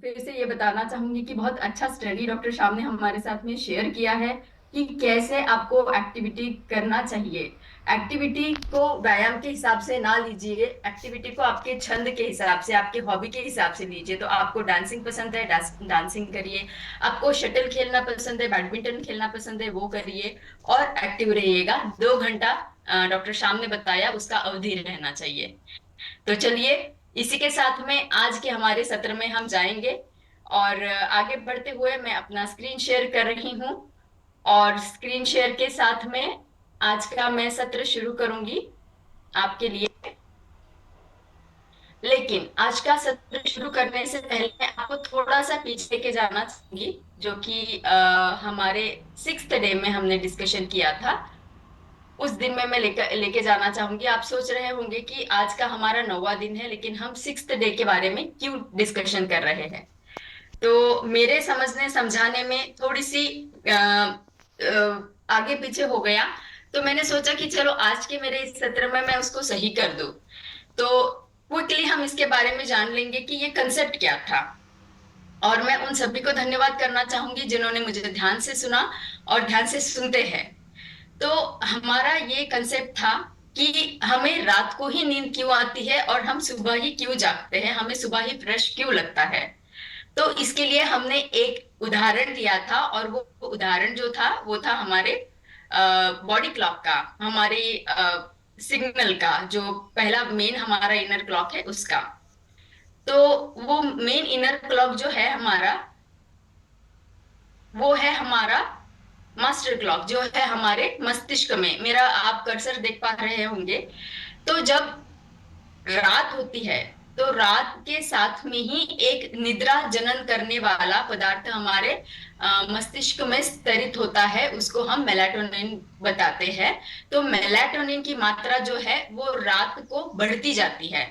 फिर से ये बताना चाहूंगी कि बहुत अच्छा स्टडी डॉक्टर श्याम ने हमारे साथ में शेयर किया है कि कैसे आपको एक्टिविटी करना चाहिए। एक्टिविटी को व्यायाम के हिसाब से ना लीजिए, एक्टिविटी को आपके छंद के हिसाब से, आपके हॉबी के हिसाब से लीजिए। तो आपको डांसिंग पसंद है, डांसिंग करिए। आपको शटल खेलना पसंद है, बैडमिंटन खेलना पसंद है, वो करिए। और एक्टिव रहिएगा। 2 घंटा डॉक्टर श्याम ने बताया उसका अवधि रहना चाहिए। तो चलिए, इसी के साथ में आज के हमारे सत्र में हम जाएंगे। और आगे बढ़ते हुए मैं अपना स्क्रीन शेयर कर रही हूँ। और स्क्रीन शेयर के साथ में आज का मैं सत्र शुरू करूंगी आपके लिए। लेकिन आज का सत्र शुरू करने से पहले मैं आपको थोड़ा सा पीछे लेके जाना चाहूंगी, जो कि हमारे 6th डे में हमने डिस्कशन किया था। उस दिन में मैं लेके जाना चाहूंगी। आप सोच रहे होंगे कि आज का हमारा 9वां दिन है, लेकिन हम 6th डे के बारे में क्यों डिस्कशन कर रहे हैं। तो मेरे समझने समझाने में थोड़ी सी आगे पीछे हो गया। तो मैंने सोचा कि चलो आज के मेरे इस सत्र में मैं उसको सही कर दूं। तो क्विकली हम इसके बारे में जान लेंगे कि ये कंसेप्ट क्या था। और मैं उन सभी को धन्यवाद करना चाहूंगी जिन्होंने मुझे ध्यान से सुना और ध्यान से सुनते हैं। तो हमारा ये कंसेप्ट था कि हमें रात को ही नींद क्यों आती है और हम सुबह ही क्यों जागते हैं, हमें सुबह ही फ्रेश क्यों लगता है। तो इसके लिए हमने एक उदाहरण दिया था, और वो उदाहरण जो था वो था हमारे बॉडी क्लॉक का, हमारे सिग्नल का, जो पहला मेन हमारा इनर क्लॉक है उसका। तो वो मेन इनर क्लॉक जो है हमारा, वो है हमारा मास्टर क्लॉक, जो है हमारे मस्तिष्क में। मेरा आप कर्सर देख पा रहे होंगे। तो जब रात होती है, तो रात के साथ में ही एक निद्रा जनन करने वाला पदार्थ हमारे मस्तिष्क में स्तरित होता है, उसको हम मेलाटोनिन बताते हैं। तो मेलाटोनिन की मात्रा जो है वो रात को बढ़ती जाती है।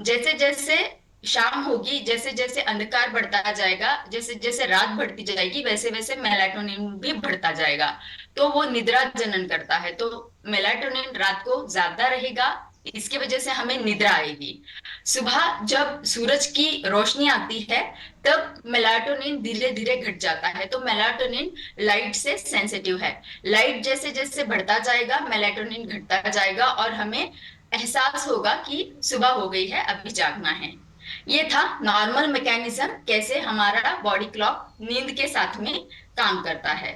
जैसे जैसे शाम होगी, जैसे जैसे अंधकार बढ़ता जाएगा, जैसे जैसे रात बढ़ती जाएगी, वैसे वैसे मेलाटोनिन भी बढ़ता जाएगा। तो वो निद्रा जनन करता है। तो मेलाटोनिन रात को ज्यादा रहेगा, इसकी वजह से हमें निद्रा आएगी। सुबह जब सूरज की रोशनी आती है, तब मेलाटोनिन धीरे धीरे घट जाता है। तो मेलाटोनिन लाइट से सेंसिटिव है। लाइट जैसे जैसे बढ़ता जाएगा, मेलाटोनिन घटता जाएगा, और हमें एहसास होगा कि सुबह हो गई है, अभी जागना है। ये था नॉर्मल मैकेनिज्म, कैसे हमारा बॉडी क्लॉक नींद के साथ में काम करता है।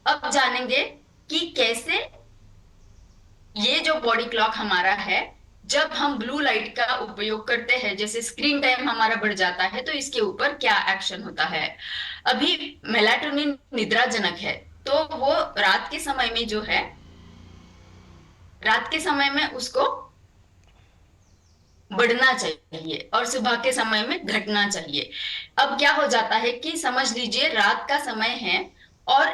अब जानेंगे कि कैसे ये जो बॉडी क्लॉक हमारा है, जब हम ब्लू लाइट का उपयोग करते हैं, जैसे स्क्रीन टाइम हमारा बढ़ जाता है, तो इसके ऊपर क्या एक्शन होता है। अभी मेलाटोनिन निद्राजनक है, तो वो रात के समय में जो है, रात के समय में उसको बढ़ना चाहिए और सुबह के समय में घटना चाहिए। अब क्या हो जाता है कि समझ लीजिए रात का समय है और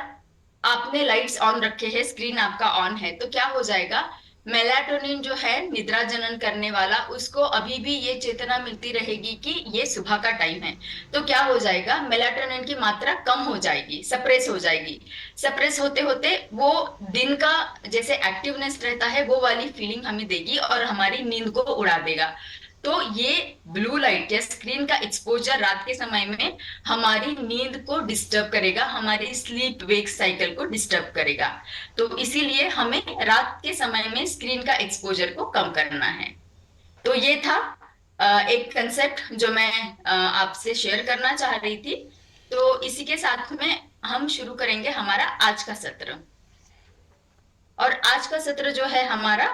आपने लाइट्स ऑन रखे हैं, स्क्रीन आपका ऑन है, तो क्या हो जाएगा, मेलाटोनिन जो है निद्रा जनन करने वाला, उसको अभी भी ये चेतना मिलती रहेगी कि ये सुबह का टाइम है। तो क्या हो जाएगा, मेलाटोनिन की मात्रा कम हो जाएगी, सप्रेस हो जाएगी। सप्रेस होते होते वो दिन का जैसे एक्टिवनेस रहता है, वो वाली फीलिंग हमें देगी और हमारी नींद को उड़ा देगा। तो ये ब्लू लाइट या स्क्रीन का एक्सपोजर रात के समय में हमारी नींद को डिस्टर्ब करेगा, हमारी स्लीप वेक साइकिल को डिस्टर्ब करेगा। तो इसीलिए हमें रात के समय में स्क्रीन का एक्सपोजर को कम करना है। तो ये था एक कंसेप्ट जो मैं आपसे शेयर करना चाह रही थी। तो इसी के साथ में हम शुरू करेंगे हमारा आज का सत्र। और आज का सत्र जो है हमारा,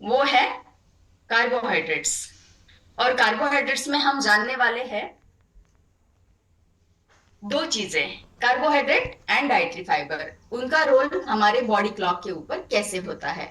वो है कार्बोहाइड्रेट्स। और कार्बोहाइड्रेट्स में हम जानने वाले हैं दो चीजें, कार्बोहाइड्रेट एंड डाइटरी फाइबर, उनका रोल हमारे बॉडी क्लॉक के ऊपर कैसे होता है।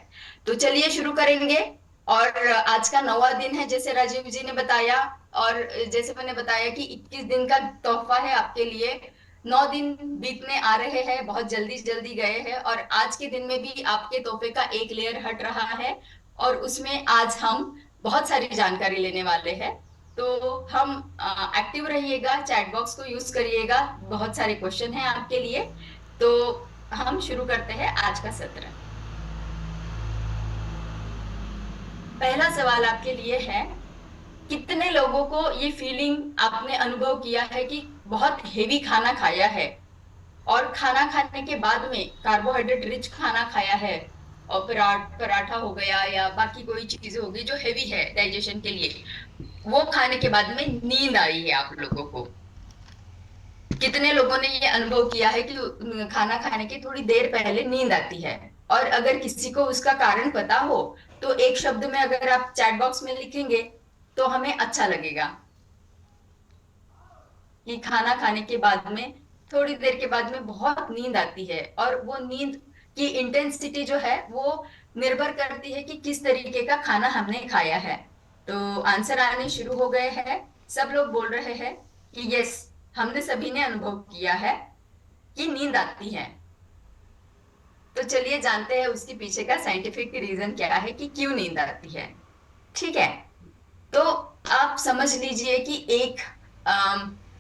तो चलिए शुरू करेंगे। और आज का 9वां दिन है, जैसे राजीव जी ने बताया, और जैसे मैंने बताया कि 21 दिन का तोहफा है आपके लिए। 9 दिन बीतने आ रहे हैं, बहुत जल्दी जल्दी गए हैं, और आज के दिन में भी आपके तोहफे का एक लेयर हट रहा है। और उसमें आज हम बहुत सारी जानकारी लेने वाले हैं। तो हम एक्टिव रहिएगा, चैट बॉक्स को यूज करिएगा, बहुत सारे क्वेश्चन हैं आपके लिए। तो हम शुरू करते हैं आज का सत्र। पहला सवाल आपके लिए है कितने लोगों को ये फीलिंग आपने अनुभव किया है कि बहुत हेवी खाना खाया है और खाना खाने के बाद में कार्बोहाइड्रेट रिच खाना खाया है, और पराठा हो गया या बाकी कोई चीज हो गई जो हेवी है डाइजेशन के लिए, वो खाने के बाद में नींद आई है आप लोगों को? कितने लोगों ने ये अनुभव किया है कि खाना खाने के थोड़ी देर पहले नींद आती है? और अगर किसी को उसका कारण पता हो तो एक शब्द में अगर आप चैट बॉक्स में लिखेंगे तो हमें अच्छा लगेगा कि खाना खाने के बाद में थोड़ी देर के बाद में बहुत नींद आती है, और वो नींद की इंटेंसिटी जो है वो निर्भर करती है कि किस तरीके का खाना हमने खाया है। तो आंसर आने शुरू हो गए हैं, सब लोग बोल रहे हैं कि यस, हमने सभी ने अनुभव किया है कि नींद आती है। तो चलिए जानते हैं उसके पीछे का साइंटिफिक रीजन क्या है कि क्यों नींद आती है। ठीक है, तो आप समझ लीजिए कि एक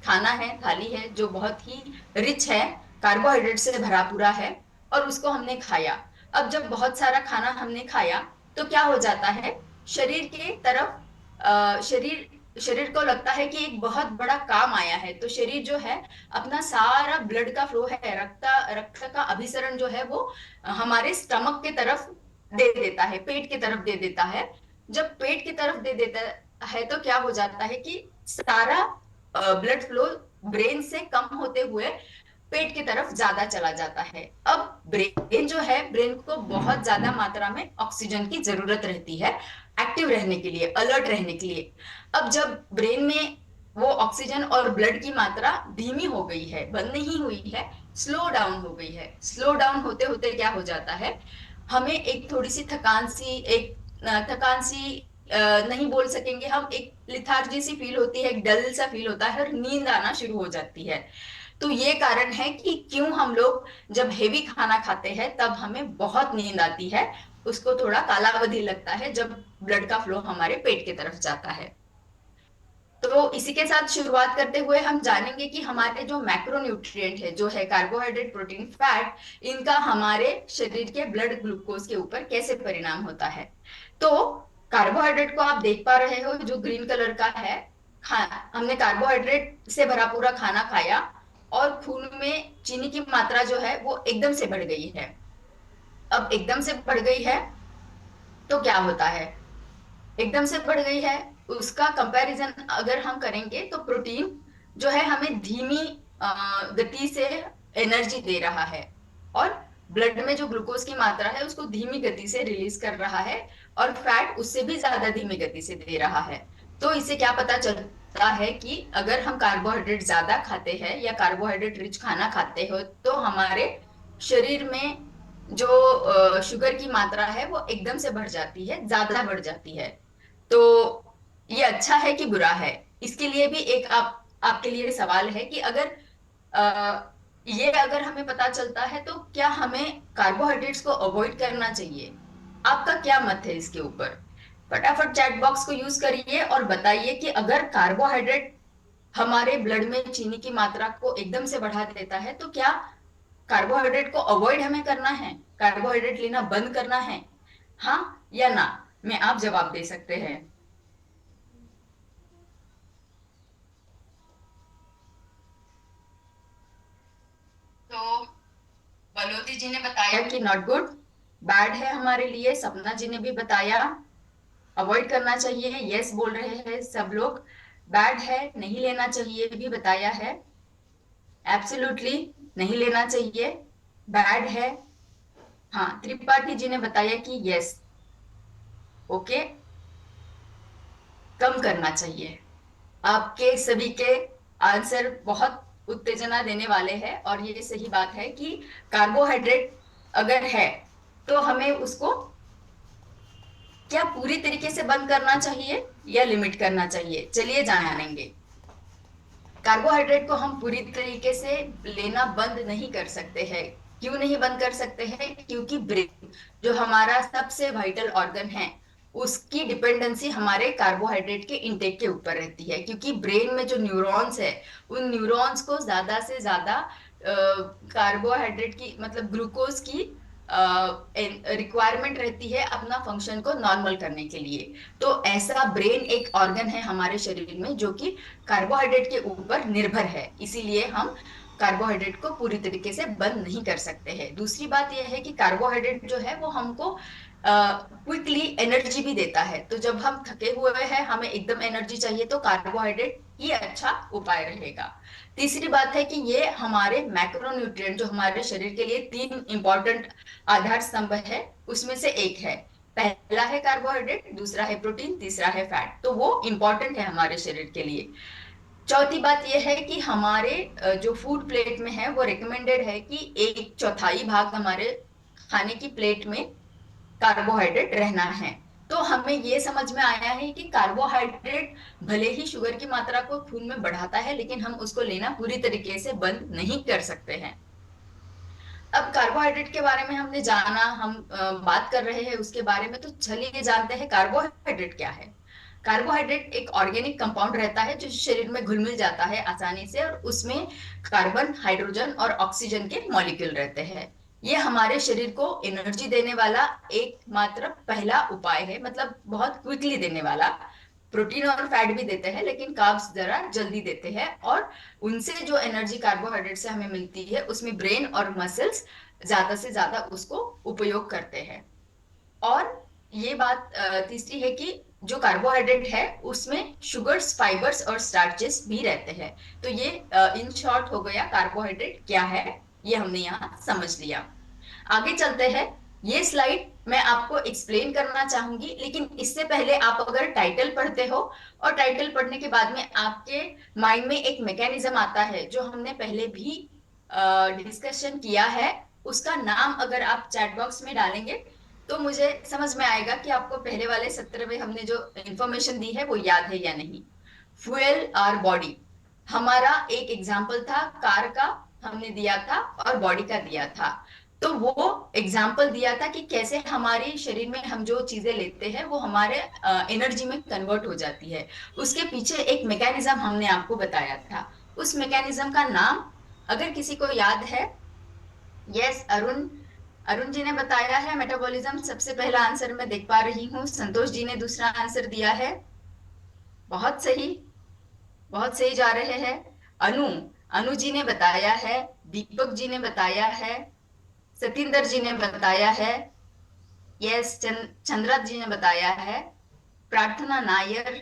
खाना है, थाली है जो बहुत ही रिच है, कार्बोहाइड्रेट से भरा पूरा है, और उसको हमने खाया। अब जब बहुत सारा खाना हमने खाया तो क्या हो जाता है, शरीर के तरफ शरीर शरीर को लगता है कि एक बहुत बड़ा काम आया है, तो शरीर जो है अपना सारा ब्लड का फ्लो है, रक्त का अभिसरण जो है वो हमारे स्टमक के तरफ दे देता है, पेट की तरफ दे देता है। जब पेट की तरफ दे देता है तो क्या हो जाता है कि सारा ब्लड फ्लो ब्रेन से कम होते हुए पेट की तरफ ज्यादा चला जाता है। अब ब्रेन जो है, ब्रेन को बहुत ज्यादा मात्रा में ऑक्सीजन की जरूरत रहती है एक्टिव रहने के लिए, अलर्ट रहने के लिए। अब जब ब्रेन में वो ऑक्सीजन और ब्लड की मात्रा धीमी हो गई है, बंद नहीं हुई है, स्लो डाउन हो गई है, स्लो डाउन होते होते क्या हो जाता है, हमें एक थोड़ी सी थकान सी नहीं बोल सकेंगे हम, एक लिथार्जी सी फील होती है, एक डल सा फील होता है और नींद आना शुरू हो जाती है। तो ये कारण है कि क्यों हम लोग जब हेवी खाना खाते हैं तब हमें बहुत नींद आती है, उसको थोड़ा कालावधि लगता है जब ब्लड का फ्लो हमारे पेट की तरफ जाता है। तो इसी के साथ शुरुआत करते हुए हम जानेंगे कि हमारे जो मैक्रोन्यूट्रिएंट है, जो है कार्बोहाइड्रेट, प्रोटीन, फैट, इनका हमारे शरीर के ब्लड ग्लूकोज के ऊपर कैसे परिणाम होता है। तो कार्बोहाइड्रेट को आप देख पा रहे हो जो ग्रीन कलर का है, हमने कार्बोहाइड्रेट से भरा पूरा खाना खाया और खून में चीनी की मात्रा जो है वो एकदम से बढ़ गई है। अब एकदम से बढ़ गई है तो क्या होता है, एकदम से बढ़ गई है, उसका कंपैरिजन अगर हम करेंगे तो प्रोटीन जो है हमें धीमी गति से एनर्जी दे रहा है, और ब्लड में जो ग्लूकोज की मात्रा है उसको धीमी गति से रिलीज कर रहा है, और फैट उससे भी ज्यादा धीमी गति से दे रहा है। तो इससे क्या पता चलता है कि अगर हम कार्बोहाइड्रेट ज्यादा खाते हैं या कार्बोहाइड्रेट रिच खाना खाते हो तो हमारे शरीर में जो शुगर की मात्रा है वो एकदम से बढ़ जाती है, ज्यादा बढ़ जाती है। तो ये अच्छा है कि बुरा है, इसके लिए भी एक आपके लिए सवाल है कि अगर ये अगर हमें पता चलता है तो क्या हमें कार्बोहाइड्रेट्स को अवॉइड करना चाहिए? आपका क्या मत है इसके ऊपर? फटाफट चैट बॉक्स को यूज करिए और बताइए कि अगर कार्बोहाइड्रेट हमारे ब्लड में चीनी की मात्रा को एकदम से बढ़ा देता है तो क्या कार्बोहाइड्रेट को अवॉइड हमें करना है, कार्बोहाइड्रेट लेना बंद करना है, हाँ या ना? में आप जवाब दे सकते हैं। तो बलोती जी ने बताया कि नॉट गुड, बैड है हमारे लिए। सपना जी ने भी बताया अवॉइड करना चाहिए, यस बोल रहे हैं सब लोग। बैड है, नहीं लेना चाहिए भी बताया है, एब्सोल्युटली नहीं लेना चाहिए, बैड है। हाँ, त्रिपाठी जी ने बताया कि यस, ओके, कम करना चाहिए। आपके सभी के आंसर बहुत उत्तेजना देने वाले हैं, और ये सही बात है कि कार्बोहाइड्रेट अगर है तो हमें उसको क्या पूरी तरीके से बंद करना चाहिए या लिमिट करना चाहिए, चलिए जानेंगे। कार्बोहाइड्रेट को हम पूरी तरीके से लेना बंद नहीं कर सकते हैं। क्यों नहीं बंद कर सकते हैं? क्योंकि ब्रेन जो हमारा सबसे वाइटल ऑर्गन है उसकी डिपेंडेंसी हमारे कार्बोहाइड्रेट के इंटेक के ऊपर रहती है, क्योंकि ब्रेन में जो न्यूरॉन्स है उन न्यूरॉन्स को ज्यादा से ज्यादा कार्बोहाइड्रेट की मतलब ग्लूकोज की रिक्वायरमेंट रहती है अपना फंक्शन को नॉर्मल करने के लिए। तो ऐसा ब्रेन एक ऑर्गन है हमारे शरीर में जो कि कार्बोहाइड्रेट के ऊपर निर्भर है, इसीलिए हम कार्बोहाइड्रेट को पूरी तरीके से बंद नहीं कर सकते हैं। दूसरी बात यह है कि कार्बोहाइड्रेट जो है वो हमको क्विकली एनर्जी भी देता है। तो जब हम थके हुए हैं, हमें एकदम एनर्जी चाहिए, तो कार्बोहाइड्रेट ही अच्छा उपाय रहेगा। तीसरी बात है कि ये हमारे मैक्रोन्यूट्रिएंट, जो हमारे शरीर के लिए तीन इंपॉर्टेंट आधार स्तंभ है, उसमें से एक है। पहला है कार्बोहाइड्रेट, दूसरा है प्रोटीन, तीसरा है फैट। तो वो इंपॉर्टेंट है हमारे शरीर के लिए। चौथी बात यह है कि हमारे जो फूड प्लेट में है वो रिकमेंडेड है कि एक चौथाई भाग हमारे खाने की प्लेट में कार्बोहाइड्रेट रहना है। तो हमें ये समझ में आया है कि कार्बोहाइड्रेट भले ही शुगर की मात्रा को खून में बढ़ाता है, लेकिन हम उसको लेना पूरी तरीके से बंद नहीं कर सकते हैं। अब कार्बोहाइड्रेट के बारे में हमने जाना, हम बात कर रहे हैं उसके बारे में, तो चलिए जानते हैं कार्बोहाइड्रेट क्या है। कार्बोहाइड्रेट एक ऑर्गेनिक कंपाउंड रहता है जो शरीर में घुल मिल जाता है आसानी से, और उसमें कार्बन, हाइड्रोजन और ऑक्सीजन के मॉलिक्यूल रहते हैं। ये हमारे शरीर को एनर्जी देने वाला एकमात्र पहला उपाय है, मतलब बहुत क्विकली देने वाला। प्रोटीन और फैट भी देते हैं, लेकिन कार्ब्स जरा जल्दी देते हैं, और उनसे जो एनर्जी कार्बोहाइड्रेट से हमें मिलती है उसमें ब्रेन और मसल्स ज्यादा से ज्यादा उसको उपयोग करते हैं। और ये बात तीसरी है कि जो कार्बोहाइड्रेट है उसमें शुगर्स, फाइबर्स और स्टार्चेस भी रहते हैं। तो ये इन शॉर्ट हो गया कार्बोहाइड्रेट क्या है, ये हमने यहाँ समझ लिया। आगे चलते हैं। ये स्लाइड मैं आपको एक्सप्लेन करना चाहूंगी, लेकिन इससे पहले आप अगर टाइटल पढ़ते हो, और टाइटल पढ़ने के बाद में आपके माइंड में एक मैकेनिज्म आता है जो हमने पहले भी डिस्कशन किया है, उसका नाम अगर आप चैट बॉक्स में डालेंगे तो मुझे समझ में आएगा कि आपको पहले वाले सत्र में हमने जो इंफॉर्मेशन दी है वो याद है या नहीं। फ्यूल और बॉडी, हमारा एक एग्जाम्पल था, कार का हमने दिया था और बॉडी का दिया था। तो वो एग्जाम्पल दिया था कि कैसे हमारे शरीर में हम जो चीजें लेते हैं वो हमारे एनर्जी में कन्वर्ट हो जाती है। उसके पीछे एक मैकेनिज्म हमने आपको बताया था। उस मैकेनिज्म का नाम अगर किसी को याद है। यस, अरुण, अरुण जी ने बताया है मेटाबॉलिज्म, सबसे पहला आंसर मैं देख पा रही हूँ। संतोष जी ने दूसरा आंसर दिया है, बहुत सही, बहुत सही जा रहे हैं। अनु, अनु जी ने बताया है, दीपक जी ने बताया है, सतिंदर जी ने बताया है, यस, चंद्रा जी ने बताया है, प्रार्थना नायर,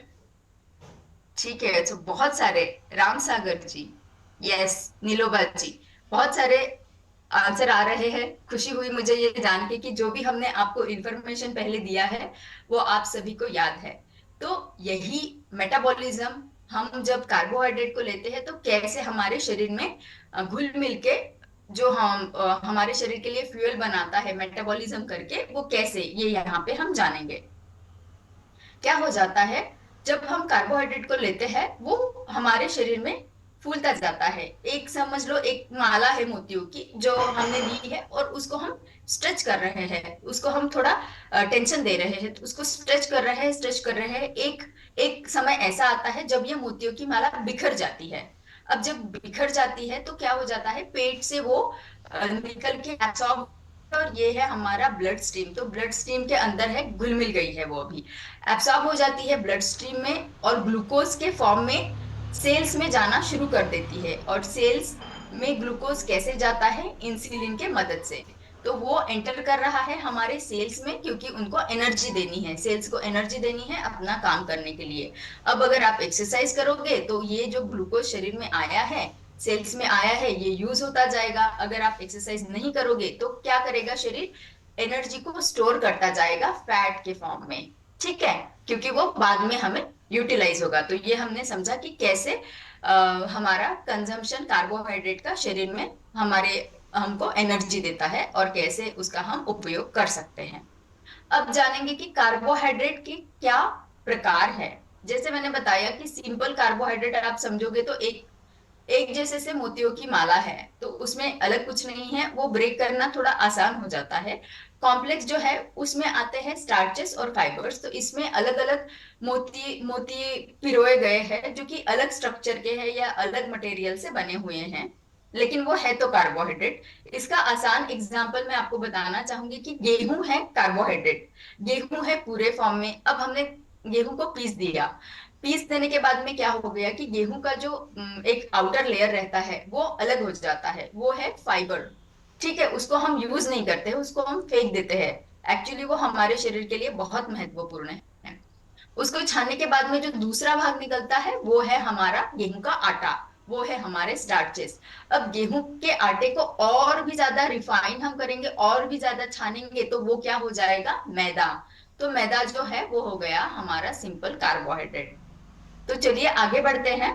ठीक है। तो बहुत सारे, राम सागर जी, यस, नीलोबा जी, बहुत सारे आंसर आ रहे हैं। खुशी हुई मुझे ये जान के कि जो भी हमने आपको इंफॉर्मेशन पहले दिया है वो आप सभी को याद है। तो यही मेटाबॉलिज्म, हम जब कार्बोहाइड्रेट को लेते हैं तो कैसे हमारे शरीर में घुल मिल के जो हम हमारे शरीर के लिए फ्यूल बनाता है मेटाबॉलिज्म करके, वो कैसे, ये यहाँ पे हम जानेंगे। क्या हो जाता है जब हम कार्बोहाइड्रेट को लेते हैं, वो हमारे शरीर में फूलता जाता है। एक समझ लो एक माला है मोतियों की जो हमने ली है, और उसको हम स्ट्रेच कर रहे हैं, उसको हम थोड़ा टेंशन दे रहे हैं, तो उसको स्ट्रेच कर रहे हैं, स्ट्रेच कर रहे हैं। एक एक समय ऐसा आता है जब ये मोतियों की माला बिखर जाती है। अब जब बिखर जाती है तो क्या हो जाता है, पेट से वो निकल के एब्सॉर्ब, और ये है हमारा ब्लड स्ट्रीम। तो ब्लड स्ट्रीम के अंदर है, घुल मिल गई है वो अभी, एब्सॉर्ब हो जाती है ब्लड स्ट्रीम में, और ग्लूकोज के फॉर्म में सेल्स में जाना शुरू कर देती है। और सेल्स में ग्लूकोज कैसे जाता है, इंसुलिन के मदद से। तो वो एंटर कर रहा है हमारे सेल्स में, क्योंकि उनको एनर्जी देनी है, सेल्स को एनर्जी देनी है अपना काम करने के लिए। अब अगर आप एक्सरसाइज करोगे तो ये जो ग्लूकोज शरीर में आया है, सेल्स में आया है, ये यूज होता जाएगा। अगर आप एक्सरसाइज नहीं करोगे तो क्या करेगा शरीर, एनर्जी को स्टोर करता जाएगा फैट के फॉर्म में, ठीक है, क्योंकि वो बाद में हमें यूटिलाइज होगा। तो ये हमने समझा कि कैसे हमारा कंजम्पशन कार्बोहाइड्रेट का शरीर में हमारे हमको एनर्जी देता है, और कैसे उसका हम उपयोग कर सकते हैं। अब जानेंगे कि कार्बोहाइड्रेट की क्या प्रकार है। जैसे मैंने बताया कि सिंपल कार्बोहाइड्रेट आप समझोगे तो एक एक जैसे से मोतियों की माला है, तो उसमें अलग कुछ नहीं है, वो ब्रेक करना थोड़ा आसान हो जाता है। कॉम्प्लेक्स जो है उसमें आते हैं स्टार्चेस और फाइबर्स, तो इसमें अलग अलग मोती मोती पिरोए गए हैं जो कि अलग स्ट्रक्चर के हैं या अलग मटेरियल से बने हुए हैं। लेकिन वो है तो कार्बोहाइड्रेट। इसका आसान एग्जांपल मैं आपको बताना चाहूंगी कि गेहूं है कार्बोहाइड्रेट, गेहूं है पूरे फॉर्म में। अब हमने गेहूं को पीस दिया, पीस देने के बाद में क्या हो गया कि गेहूं का जो एक आउटर लेयर रहता है वो अलग हो जाता है, वो है फाइबर। ठीक है, उसको हम यूज नहीं करते, उसको हम फेंक देते हैं। एक्चुअली वो हमारे शरीर के लिए बहुत महत्वपूर्ण है। उसको छानने के बाद में जो दूसरा भाग निकलता है वो है हमारा गेहूं का आटा, वो है हमारे स्टार्चेस। अब गेहूं के आटे को और भी ज्यादा रिफाइन हम करेंगे, और भी ज्यादा छानेंगे, तो वो क्या हो जाएगा, मैदा। तो मैदा जो है वो हो गया हमारा सिंपल कार्बोहाइड्रेट। तो चलिए आगे बढ़ते हैं।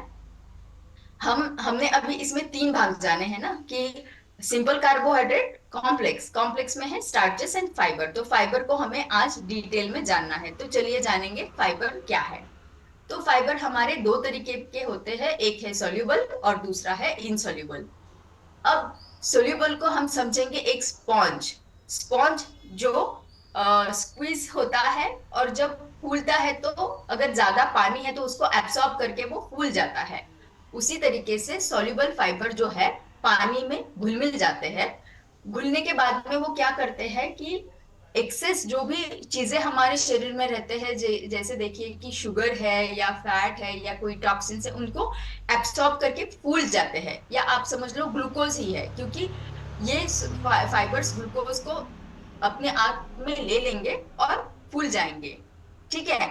हमने अभी इसमें तीन भाग जाने हैं ना, कि सिंपल कार्बोहाइड्रेट, कॉम्प्लेक्स, कॉम्प्लेक्स में है स्टार्चेस एंड फाइबर। तो फाइबर को हमें आज डिटेल में जानना है, तो चलिए जानेंगे फाइबर क्या है। तो फाइबर हमारे दो तरीके के होते हैं, एक है सोल्यूबल और दूसरा है इनसोल्यूबल। अब सोल्यूबल को हम समझेंगे एक स्पॉन्ज। स्पॉन्ज जो स्क्वीज होता है और जब फूलता है तो अगर ज्यादा पानी है तो उसको एब्सॉर्ब करके वो फूल जाता है। उसी तरीके से सॉल्युबल फाइबर जो है पानी में घुल मिल जाते हैं। घुलने के बाद में वो क्या करते हैं कि एक्सेस जो भी चीजें हमारे शरीर में रहते हैं, जैसे देखिए कि शुगर है या फैट है या कोई टॉक्सिन है, उनको एब्सॉर्ब करके फूल जाते हैं। या आप समझ लो ग्लूकोज ही है, क्योंकि ये फाइबर्स ग्लूकोज को अपने आप में ले लेंगे और फूल जाएंगे। ठीक है,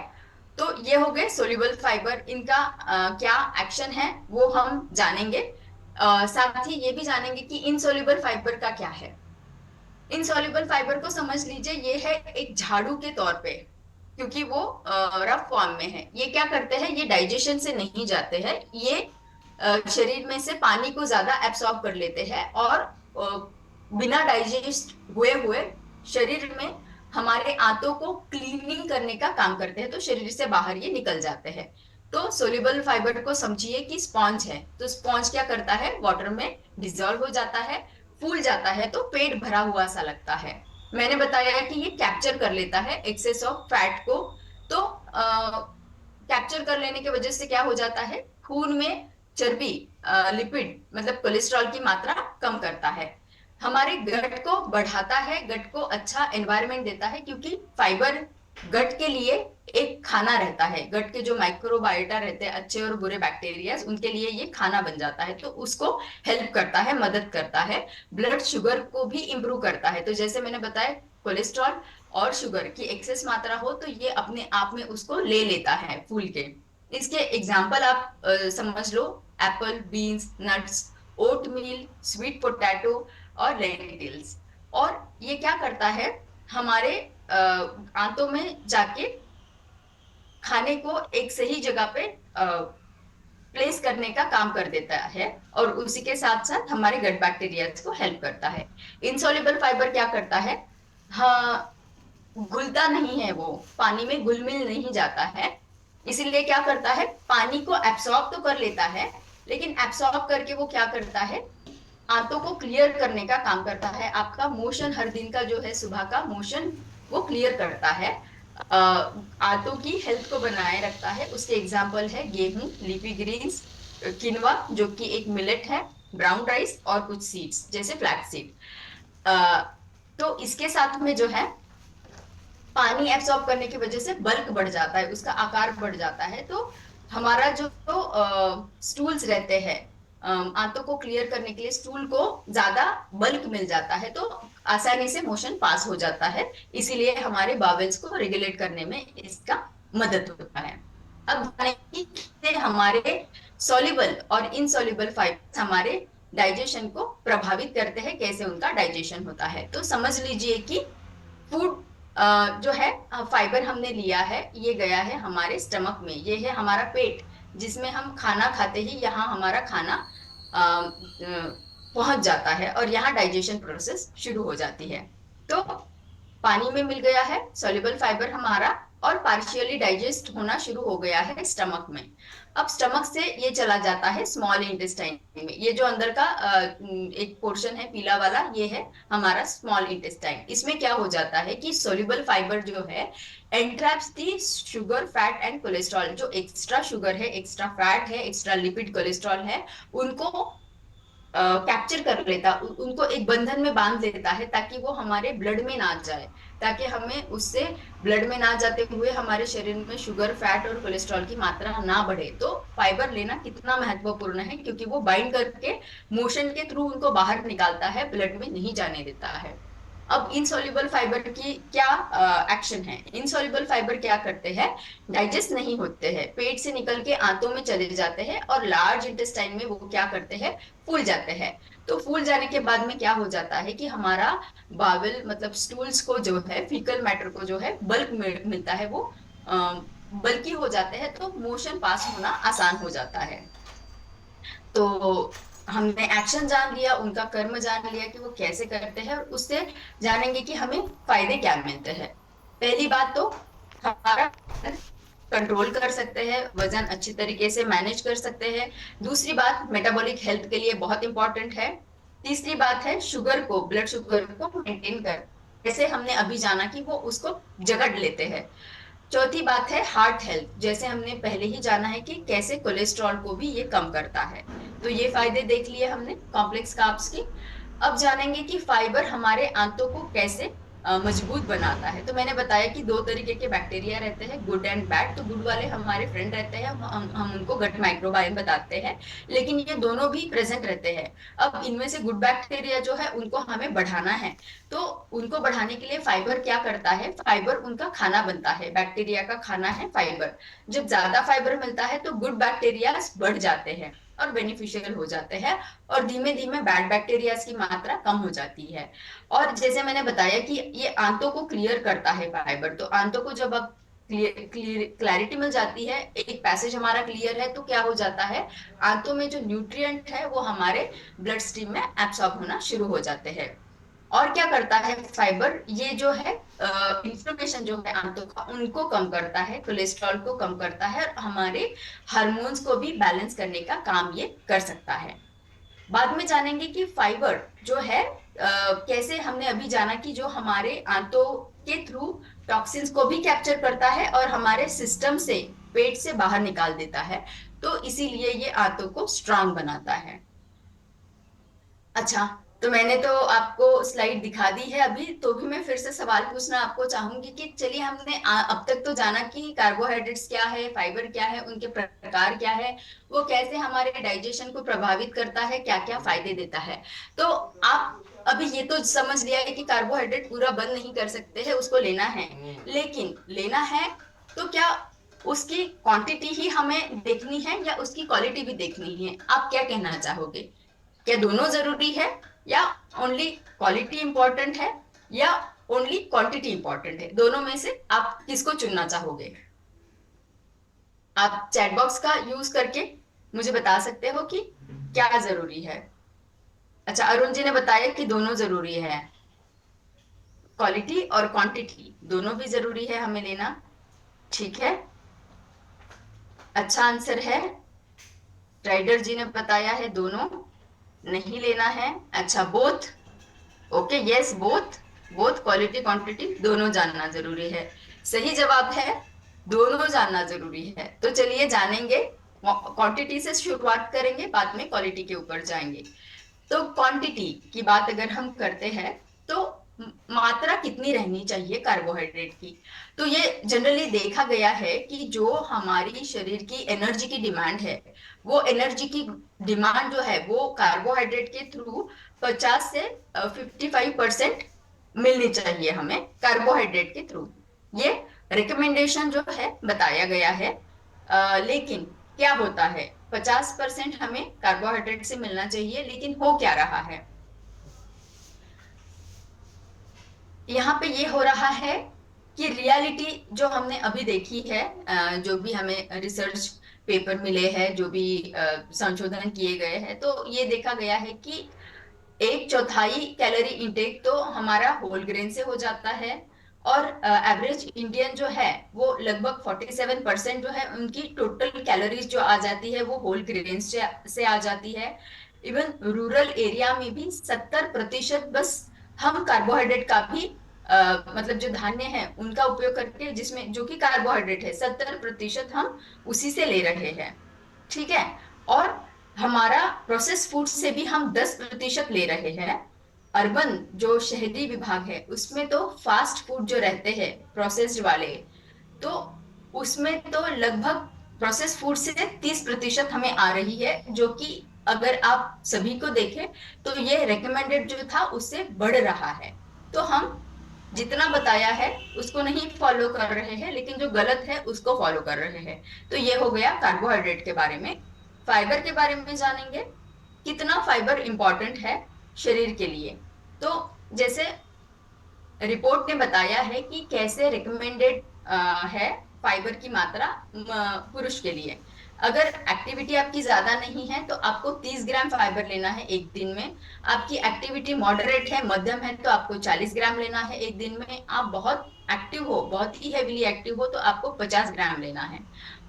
तो ये हो गए सोल्यूबल फाइबर। इनका क्या एक्शन है वो हम जानेंगे। साथ ही ये भी जानेंगे कि इनसोल्यूबल फाइबर का क्या है। इनसॉल्युबल फाइबर को समझ लीजिए ये है एक झाड़ू के तौर पे, क्योंकि वो रफ फॉर्म में है। ये क्या करते हैं, ये डाइजेशन से नहीं जाते हैं, ये शरीर में से पानी को ज्यादा एब्सॉर्ब कर लेते हैं और बिना डाइजेस्ट हुए हुए शरीर में हमारे आंतों को क्लीनिंग करने का काम करते हैं, तो शरीर से बाहर ये निकल जाते हैं। तो सोल्यूबल फाइबर को समझिए कि स्पॉन्ज है, तो स्पॉन्ज क्या करता है, वाटर में डिजोल्व हो जाता है, फूल जाता है, तो पेट भरा हुआ सा लगता है। मैंने बताया कि ये कैप्चर कर लेता है एक्सेस ऑफ फैट को। तो कैप्चर कर लेने की वजह से क्या हो जाता है, खून में चर्बी, लिपिड मतलब कोलेस्ट्रॉल की मात्रा कम करता है। हमारे गट को बढ़ाता है, गट को अच्छा एनवायरनमेंट देता है, क्योंकि फाइबर गट के लिए एक खाना रहता है। गट के जो माइक्रोबायोटा रहते हैं, अच्छे और बुरे बैक्टीरिया, उनके लिए ये खाना बन जाता है, तो उसको हेल्प करता है, मदद करता है। ब्लड शुगर को भी इम्प्रूव करता है। तो जैसे मैंने बताया, कोलेस्ट्रॉल और शुगर की एक्सेस मात्रा हो तो ये अपने आप में उसको ले लेता है फूल के। इसके एग्जाम्पल आप समझ लो, एप्पल, बीन्स, नट्स, ओट मील, स्वीट पोटैटो और लेंटिल्स। और ये क्या करता है, हमारे आंतों में जाके खाने को एक सही जगह पे प्लेस करने का काम कर देता है, और उसी के साथ साथ हमारे गट बैक्टीरिया को हेल्प करता है। इनसॉल्युबल फाइबर क्या करता है, हाँ, घुलता नहीं है, वो पानी में घुल मिल नहीं जाता है। इसीलिए क्या करता है, पानी को एब्सॉर्ब तो कर लेता है, लेकिन एब्सॉर्ब करके वो क्या करता है, आंतों को क्लियर करने का काम करता है। आपका मोशन हर दिन का जो है, सुबह का मोशन, वो क्लियर करता है, आंतों की हेल्थ को बनाए रखता है। उसके एग्जाम्पल है गेहूं, लीफी ग्रीन्स, किनवा जो कि एक मिलेट है, ब्राउन राइस, और कुछ सीड्स जैसे फ्लैक्स सीड। तो इसके साथ में जो है, पानी एब्सॉर्ब करने की वजह से बल्क बढ़ जाता है, उसका आकार बढ़ जाता है। तो हमारा जो स्टूल्स रहते हैं, आंतों को क्लियर करने के लिए स्टूल को ज्यादा बल्क मिल जाता है, तो आसानी से मोशन पास हो जाता है। इसीलिए हमारे बावेल्स को रेगुलेट करने में इसका मदद होता है। अब जाने कि कैसे हमारे सॉल्युबल और इनसॉल्युबल फाइबर्स हमारे डाइजेशन को प्रभावित करते हैं, कैसे उनका डाइजेशन होता है। तो समझ लीजिए कि फूड जो है, फाइबर हमने लिया है, ये गया है हमारे स्टमक में, ये है हमारा पेट, जिसमें हम खाना खाते ही यहाँ हमारा खाना पहुंच जाता है और यहाँ डाइजेशन प्रोसेस शुरू हो जाती है। तो पानी में मिल गया है सॉल्युबल फाइबर हमारा, और पार्शियली डाइजेस्ट होना शुरू हो गया है स्टमक में। अब स्टमक से ये चला जाता है स्मॉल इंटेस्टाइन में। ये जो अंदर का एक पोर्शन है पीला वाला, ये है हमारा स्मॉल इंटेस्टाइन। इसमें क्या हो जाता है कि सोल्यूबल फाइबर जो है एंट्रैप्स दी शुगर, फैट एंड कोलेस्ट्रॉल। जो एक्स्ट्रा शुगर है, एक्स्ट्रा फैट है, एक्स्ट्रा लिपिड, कोलेस्ट्रॉल है, उनको कैप्चर कर लेता, उनको एक बंधन में बांध लेता है, ताकि वो हमारे ब्लड में ना जाए, ताकि हमें उससे ब्लड में ना जाते हुए हमारे शरीर में शुगर, फैट और कोलेस्ट्रॉल की मात्रा ना बढ़े। तो फाइबर लेना कितना महत्वपूर्ण है, क्योंकि वो बाइंड करके मोशन के थ्रू उनको बाहर निकालता है, ब्लड में नहीं जाने देता है। अब इनसॉल्युबल फाइबर की क्या एक्शन है? इनसॉल्युबल फाइबर क्या करते हैं? डाइजेस्ट नहीं होते हैं, पेट से निकल के आंतों में चले जाते हैं और लार्ज इंटेस्टाइन में वो क्या करते हैं, फूल जाते हैं। तो फूल जाने के बाद में क्या हो जाता है कि हमारा बावल मतलब स्टूल्स को जो है, फीकल मैटर को जो है बल्क मिलता है, वो बल्की हो जाते हैं, तो मोशन पास होना आसान हो जाता है। तो हमने एक्शन जान लिया, उनका कर्म जान लिया कि वो कैसे करते हैं, और उससे जानेंगे कि हमें फायदे क्या मिलते हैं। पहली बात तो हमारा कंट्रोल कर सकते हैं, वजन अच्छी तरीके से मैनेज कर सकते हैं। दूसरी बात मेटाबॉलिक हेल्थ के लिए बहुत इंपॉर्टेंट है। तीसरी बात है शुगर को, ब्लड शुगर को मेंटेन कर, जैसे हमने अभी जाना कि वो उसको जगड़ लेते हैं। चौथी बात है हार्ट हेल्थ, जैसे हमने पहले ही जाना है कि कैसे कोलेस्ट्रॉल को भी ये कम करता है। तो ये फायदे देख लिए हमने कॉम्प्लेक्स कार्ब्स की। अब जानेंगे कि फाइबर हमारे आंतों को कैसे मजबूत बनाता है। तो मैंने बताया कि दो तरीके के बैक्टीरिया रहते हैं, गुड एंड बैड। तो गुड वाले हमारे फ्रेंड रहते हैं, हम उनको गट माइक्रोबायोम बताते हैं, लेकिन ये दोनों भी प्रेजेंट रहते हैं। अब इनमें से गुड बैक्टीरिया जो है उनको हमें बढ़ाना है, तो उनको बढ़ाने के लिए फाइबर क्या करता है, फाइबर उनका खाना बनता है, बैक्टीरिया का खाना है फाइबर। जब ज्यादा फाइबर मिलता है तो गुड बैक्टीरिया बढ़ जाते हैं और बेनिफिशियल हो जाते हैं, और धीमे धीमे बैड बैक्टीरिया की मात्रा कम हो जाती है। और जैसे मैंने बताया कि ये आंतों को क्लियर करता है फाइबर, तो आंतों को जब अब क्लैरिटी मिल जाती है, एक पैसेज हमारा क्लियर है, तो क्या हो जाता है, आंतों में जो न्यूट्रिएंट है वो हमारे ब्लड स्ट्रीम में एब्सॉर्ब होना शुरू हो जाते हैं। और क्या करता है फाइबर, ये जो है इंफ्लेमेशन जो है आंतों का, उनको कम करता है, कोलेस्ट्रॉल को कम करता है, और हमारे हार्मोन्स को भी बैलेंस करने का काम ये कर सकता है। बाद में जानेंगे कि फाइबर जो है कैसे, हमने अभी जाना कि जो हमारे आंतों के थ्रू टॉक्सिन्स को भी कैप्चर करता है और हमारे सिस्टम से, पेट से बाहर निकाल देता है, तो इसीलिए ये आंतों को स्ट्रांग बनाता है। अच्छा, तो मैंने तो आपको स्लाइड दिखा दी है अभी, तो भी मैं फिर से सवाल पूछना आपको चाहूंगी कि चलिए, हमने अब तक तो जाना कि कार्बोहाइड्रेट्स क्या है, फाइबर क्या है, उनके प्रकार क्या है, वो कैसे हमारे डाइजेशन को प्रभावित करता है, क्या क्या फायदे देता है। तो आप अभी ये तो समझ लिया है कि कार्बोहाइड्रेट पूरा बंद नहीं कर सकते हैं, उसको लेना है, लेकिन लेना है तो क्या उसकी क्वांटिटी ही हमें देखनी है या उसकी क्वालिटी भी देखनी है? आप क्या कहना चाहोगे? क्या दोनों जरूरी है, या ओनली क्वालिटी इंपॉर्टेंट है, या ओनली क्वांटिटी इंपॉर्टेंट है? दोनों में से आप किसको चुनना चाहोगे? आप चैट बॉक्स का यूज करके मुझे बता सकते हो कि क्या जरूरी है। अच्छा, अरुण जी ने बताया कि दोनों जरूरी है, क्वालिटी और क्वांटिटी दोनों भी जरूरी है हमें लेना। ठीक है, अच्छा आंसर है। राइडर जी ने बताया है दोनों नहीं लेना है। अच्छा, both. Okay, yes, both. Both quality quantity दोनों जानना जरूरी है। सही जवाब है, दोनों जानना जरूरी है। तो चलिए जानेंगे, क्वांटिटी से शुरुआत करेंगे, बाद में क्वालिटी के ऊपर जाएंगे। तो क्वांटिटी की बात अगर हम करते हैं, तो मात्रा कितनी रहनी चाहिए कार्बोहाइड्रेट की? तो ये जनरली देखा गया है कि जो हमारी शरीर की एनर्जी की डिमांड है, वो एनर्जी की डिमांड जो है वो कार्बोहाइड्रेट के थ्रू 50 से 55% मिलनी चाहिए हमें कार्बोहाइड्रेट के थ्रू। ये रिकमेंडेशन जो है बताया गया है। लेकिन क्या होता है, 50% हमें कार्बोहाइड्रेट से मिलना चाहिए, लेकिन हो क्या रहा है, यहाँ पे ये हो रहा है कि रियलिटी जो हमने अभी देखी है, जो भी हमें रिसर्च पेपर मिले हैं, जो भी संशोधन किए गए हैं, तो ये देखा गया है कि एक चौथाई कैलोरी इंटेक तो हमारा होल ग्रेन से हो जाता है, और एवरेज इंडियन जो है वो लगभग 47% जो है उनकी टोटल कैलोरीज जो आ जाती है वो होल ग्रेन से आ जाती है। इवन रूरल एरिया में भी 70% बस हम कार्बोहाइड्रेट का भी मतलब जो धान्य है उनका उपयोग करके, जिसमें जो कि कार्बोहाइड्रेट है, 70% हम उसी से ले रहे हैं। ठीक है, और हमारा प्रोसेस फूड से भी हम 10% ले रहे हैं। अर्बन जो शहरी विभाग है उसमें तो फास्ट फूड जो रहते हैं प्रोसेस्ड वाले, तो उसमें तो लगभग प्रोसेस फूड से 30% हमें आ रही है, जो कि अगर आप सभी को देखें तो ये रिकमेंडेड जो था उससे बढ़ रहा है। तो हम जितना बताया है उसको नहीं फॉलो कर रहे हैं, लेकिन जो गलत है उसको फॉलो कर रहे हैं। तो ये हो गया कार्बोहाइड्रेट के बारे में। फाइबर के बारे में जानेंगे, कितना फाइबर इंपॉर्टेंट है शरीर के लिए। तो जैसे रिपोर्ट ने बताया है कि कैसे रिकमेंडेड है फाइबर की मात्रा पुरुष के लिए। अगर एक्टिविटी आपकी ज्यादा नहीं है तो आपको 30 ग्राम फाइबर लेना है एक दिन में। आपकी एक्टिविटी मॉडरेट है, मध्यम है, तो आपको 40 ग्राम लेना है एक दिन में। आप बहुत एक्टिव हो, बहुत ही हेवीली एक्टिव हो, तो आपको 50 ग्राम लेना है।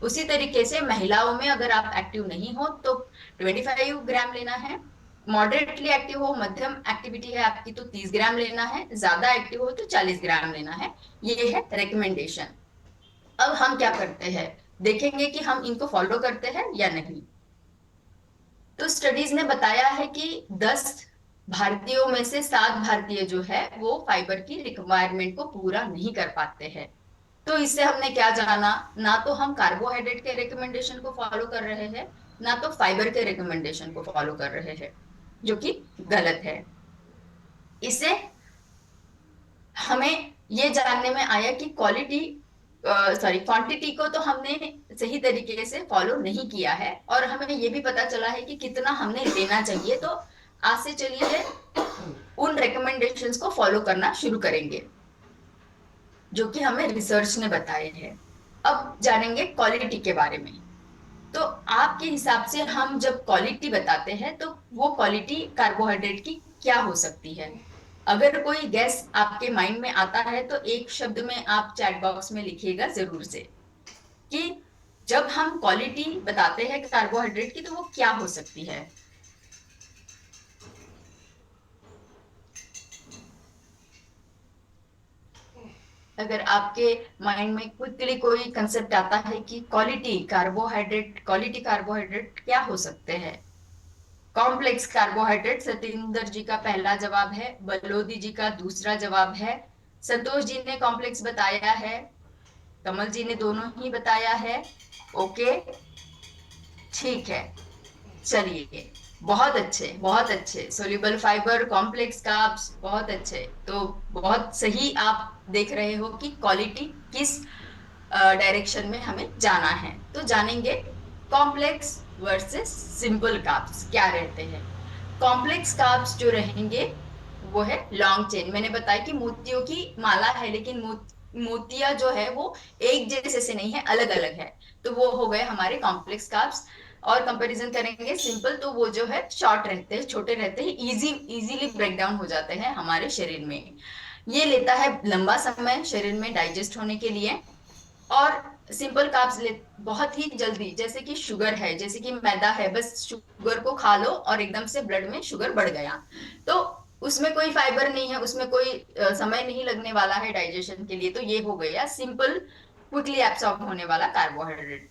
उसी तरीके से महिलाओं में अगर आप एक्टिव नहीं हो तो 25 ग्राम लेना है। मॉडरेटली एक्टिव हो, मध्यम एक्टिविटी है आपकी, तो 30 ग्राम लेना है। ज्यादा एक्टिव हो तो 40 ग्राम लेना है। ये है रिकमेंडेशन। अब हम क्या करते हैं, देखेंगे कि हम इनको फॉलो करते हैं या नहीं। तो स्टडीज ने बताया है कि 10 भारतीयों में से 7 भारतीय जो है वो फाइबर की रिक्वायरमेंट को पूरा नहीं कर पाते हैं। तो इससे हमने क्या जाना, ना तो हम कार्बोहाइड्रेट के रिकमेंडेशन को फॉलो कर रहे हैं, ना तो फाइबर के रिकमेंडेशन को फॉलो कर रहे हैं, जो कि गलत है। इससे हमें ये जानने में आया कि क्वालिटी सॉरी क्वांटिटी को तो हमने सही तरीके से फॉलो नहीं किया है, और हमें ये भी पता चला है कि कितना हमने लेना चाहिए। तो आज से चलिए उन रिकमेंडेशंस को फॉलो करना शुरू करेंगे जो कि हमें रिसर्च ने बताए हैं। अब जानेंगे क्वालिटी के बारे में। तो आपके हिसाब से हम जब क्वालिटी बताते हैं तो वो क्वालिटी कार्बोहाइड्रेट की क्या हो सकती है? अगर कोई गैस आपके माइंड में आता है तो एक शब्द में आप चैट बॉक्स में लिखिएगा जरूर से, कि जब हम क्वालिटी बताते हैं कार्बोहाइड्रेट की तो वो क्या हो सकती है। अगर आपके माइंड में क्विकली कोई कंसेप्ट आता है कि क्वालिटी कार्बोहाइड्रेट क्या हो सकते हैं। कॉम्प्लेक्स कार्बोहाइड्रेट सतिंदर जी का पहला जवाब है, बलोदी जी का दूसरा जवाब है, संतोष जी ने कॉम्प्लेक्स बताया है, कमल जी ने दोनों ही बताया है। ओके, ठीक है, चलिए, बहुत अच्छे बहुत अच्छे। सोल्यूबल फाइबर, कॉम्प्लेक्स कार्ब्स, बहुत अच्छे। तो बहुत सही आप देख रहे हो कि क्वालिटी किस डायरेक्शन में हमें जाना है। तो जानेंगे कॉम्प्लेक्स वर्सेस सिंपल कार्ब्स क्या रहते हैं। कॉम्प्लेक्स कार्ब्स जो रहेंगे वो है लॉन्ग चेन। मैंने बताया कि मोतियों की माला है, लेकिन मोतिया जो है वो एक जैसे से नहीं है, अलग अलग है। तो वो हो गए हमारे कॉम्प्लेक्स कार्ब्स। और कंपैरिजन करेंगे सिंपल, तो वो जो है शॉर्ट रहते हैं, छोटे रहते हैं, इजीली ब्रेक डाउन हो जाते हैं हमारे शरीर में। ये लेता है लंबा समय शरीर में डाइजेस्ट होने के लिए। और सिंपल कार्ब्स ले बहुत ही जल्दी, जैसे कि शुगर है, जैसे कि मैदा है, बस शुगर को खा लो और एकदम से ब्लड में शुगर बढ़ गया। तो उसमें कोई फाइबर नहीं है, उसमें कोई समय नहीं लगने वाला है डाइजेशन के लिए। तो ये हो गया सिंपल, क्विकली एब्सॉर्ब होने वाला कार्बोहाइड्रेट।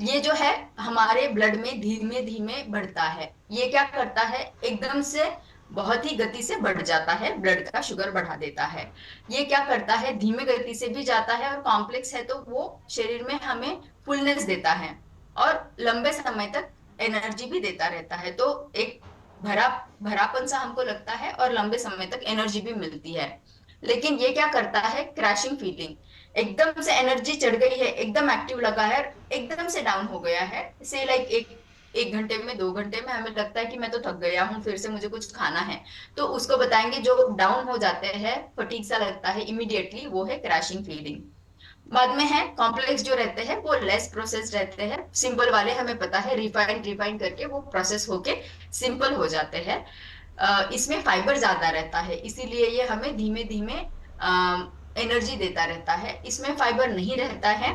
ये जो है हमारे ब्लड में धीमे धीमे बढ़ता है। ये क्या करता है, एकदम से बहुत ही गति से बढ़ जाता है, ब्लड का शुगर बढ़ा देता है। ये क्या करता है, धीमे गति से भी जाता है, और कॉम्प्लेक्स है तो वो शरीर में हमें फुलनेस देता है और लंबे समय तक एनर्जी भी देता रहता है। तो एक भरा भरापन सा हमको लगता है और लंबे समय तक एनर्जी भी मिलती है। लेकिन ये क्या करता है, क्रैशिंग फीलिंग, एकदम से एनर्जी चढ़ गई है, एकदम एक्टिव लगा है, एकदम से डाउन हो गया है, से लाइक एक एक घंटे में, 2 घंटे में हमें लगता है कि मैं तो थक गया हूँ, फिर से मुझे कुछ खाना है। तो उसको बताएंगे जो डाउन हो जाते हैं, फटीग सा लगता है इमीडिएटली, वो है क्रैशिंग फीलिंग। बाद में है कॉम्प्लेक्स जो रहते हैं वो लेस प्रोसेस रहते हैं। सिंपल वाले हमें पता है रिफाइन रिफाइन करके वो प्रोसेस होके सिंपल हो जाते हैं। इसमें फाइबर ज्यादा रहता है, इसीलिए ये हमें धीमे धीमे एनर्जी देता रहता है। इसमें फाइबर नहीं रहता है,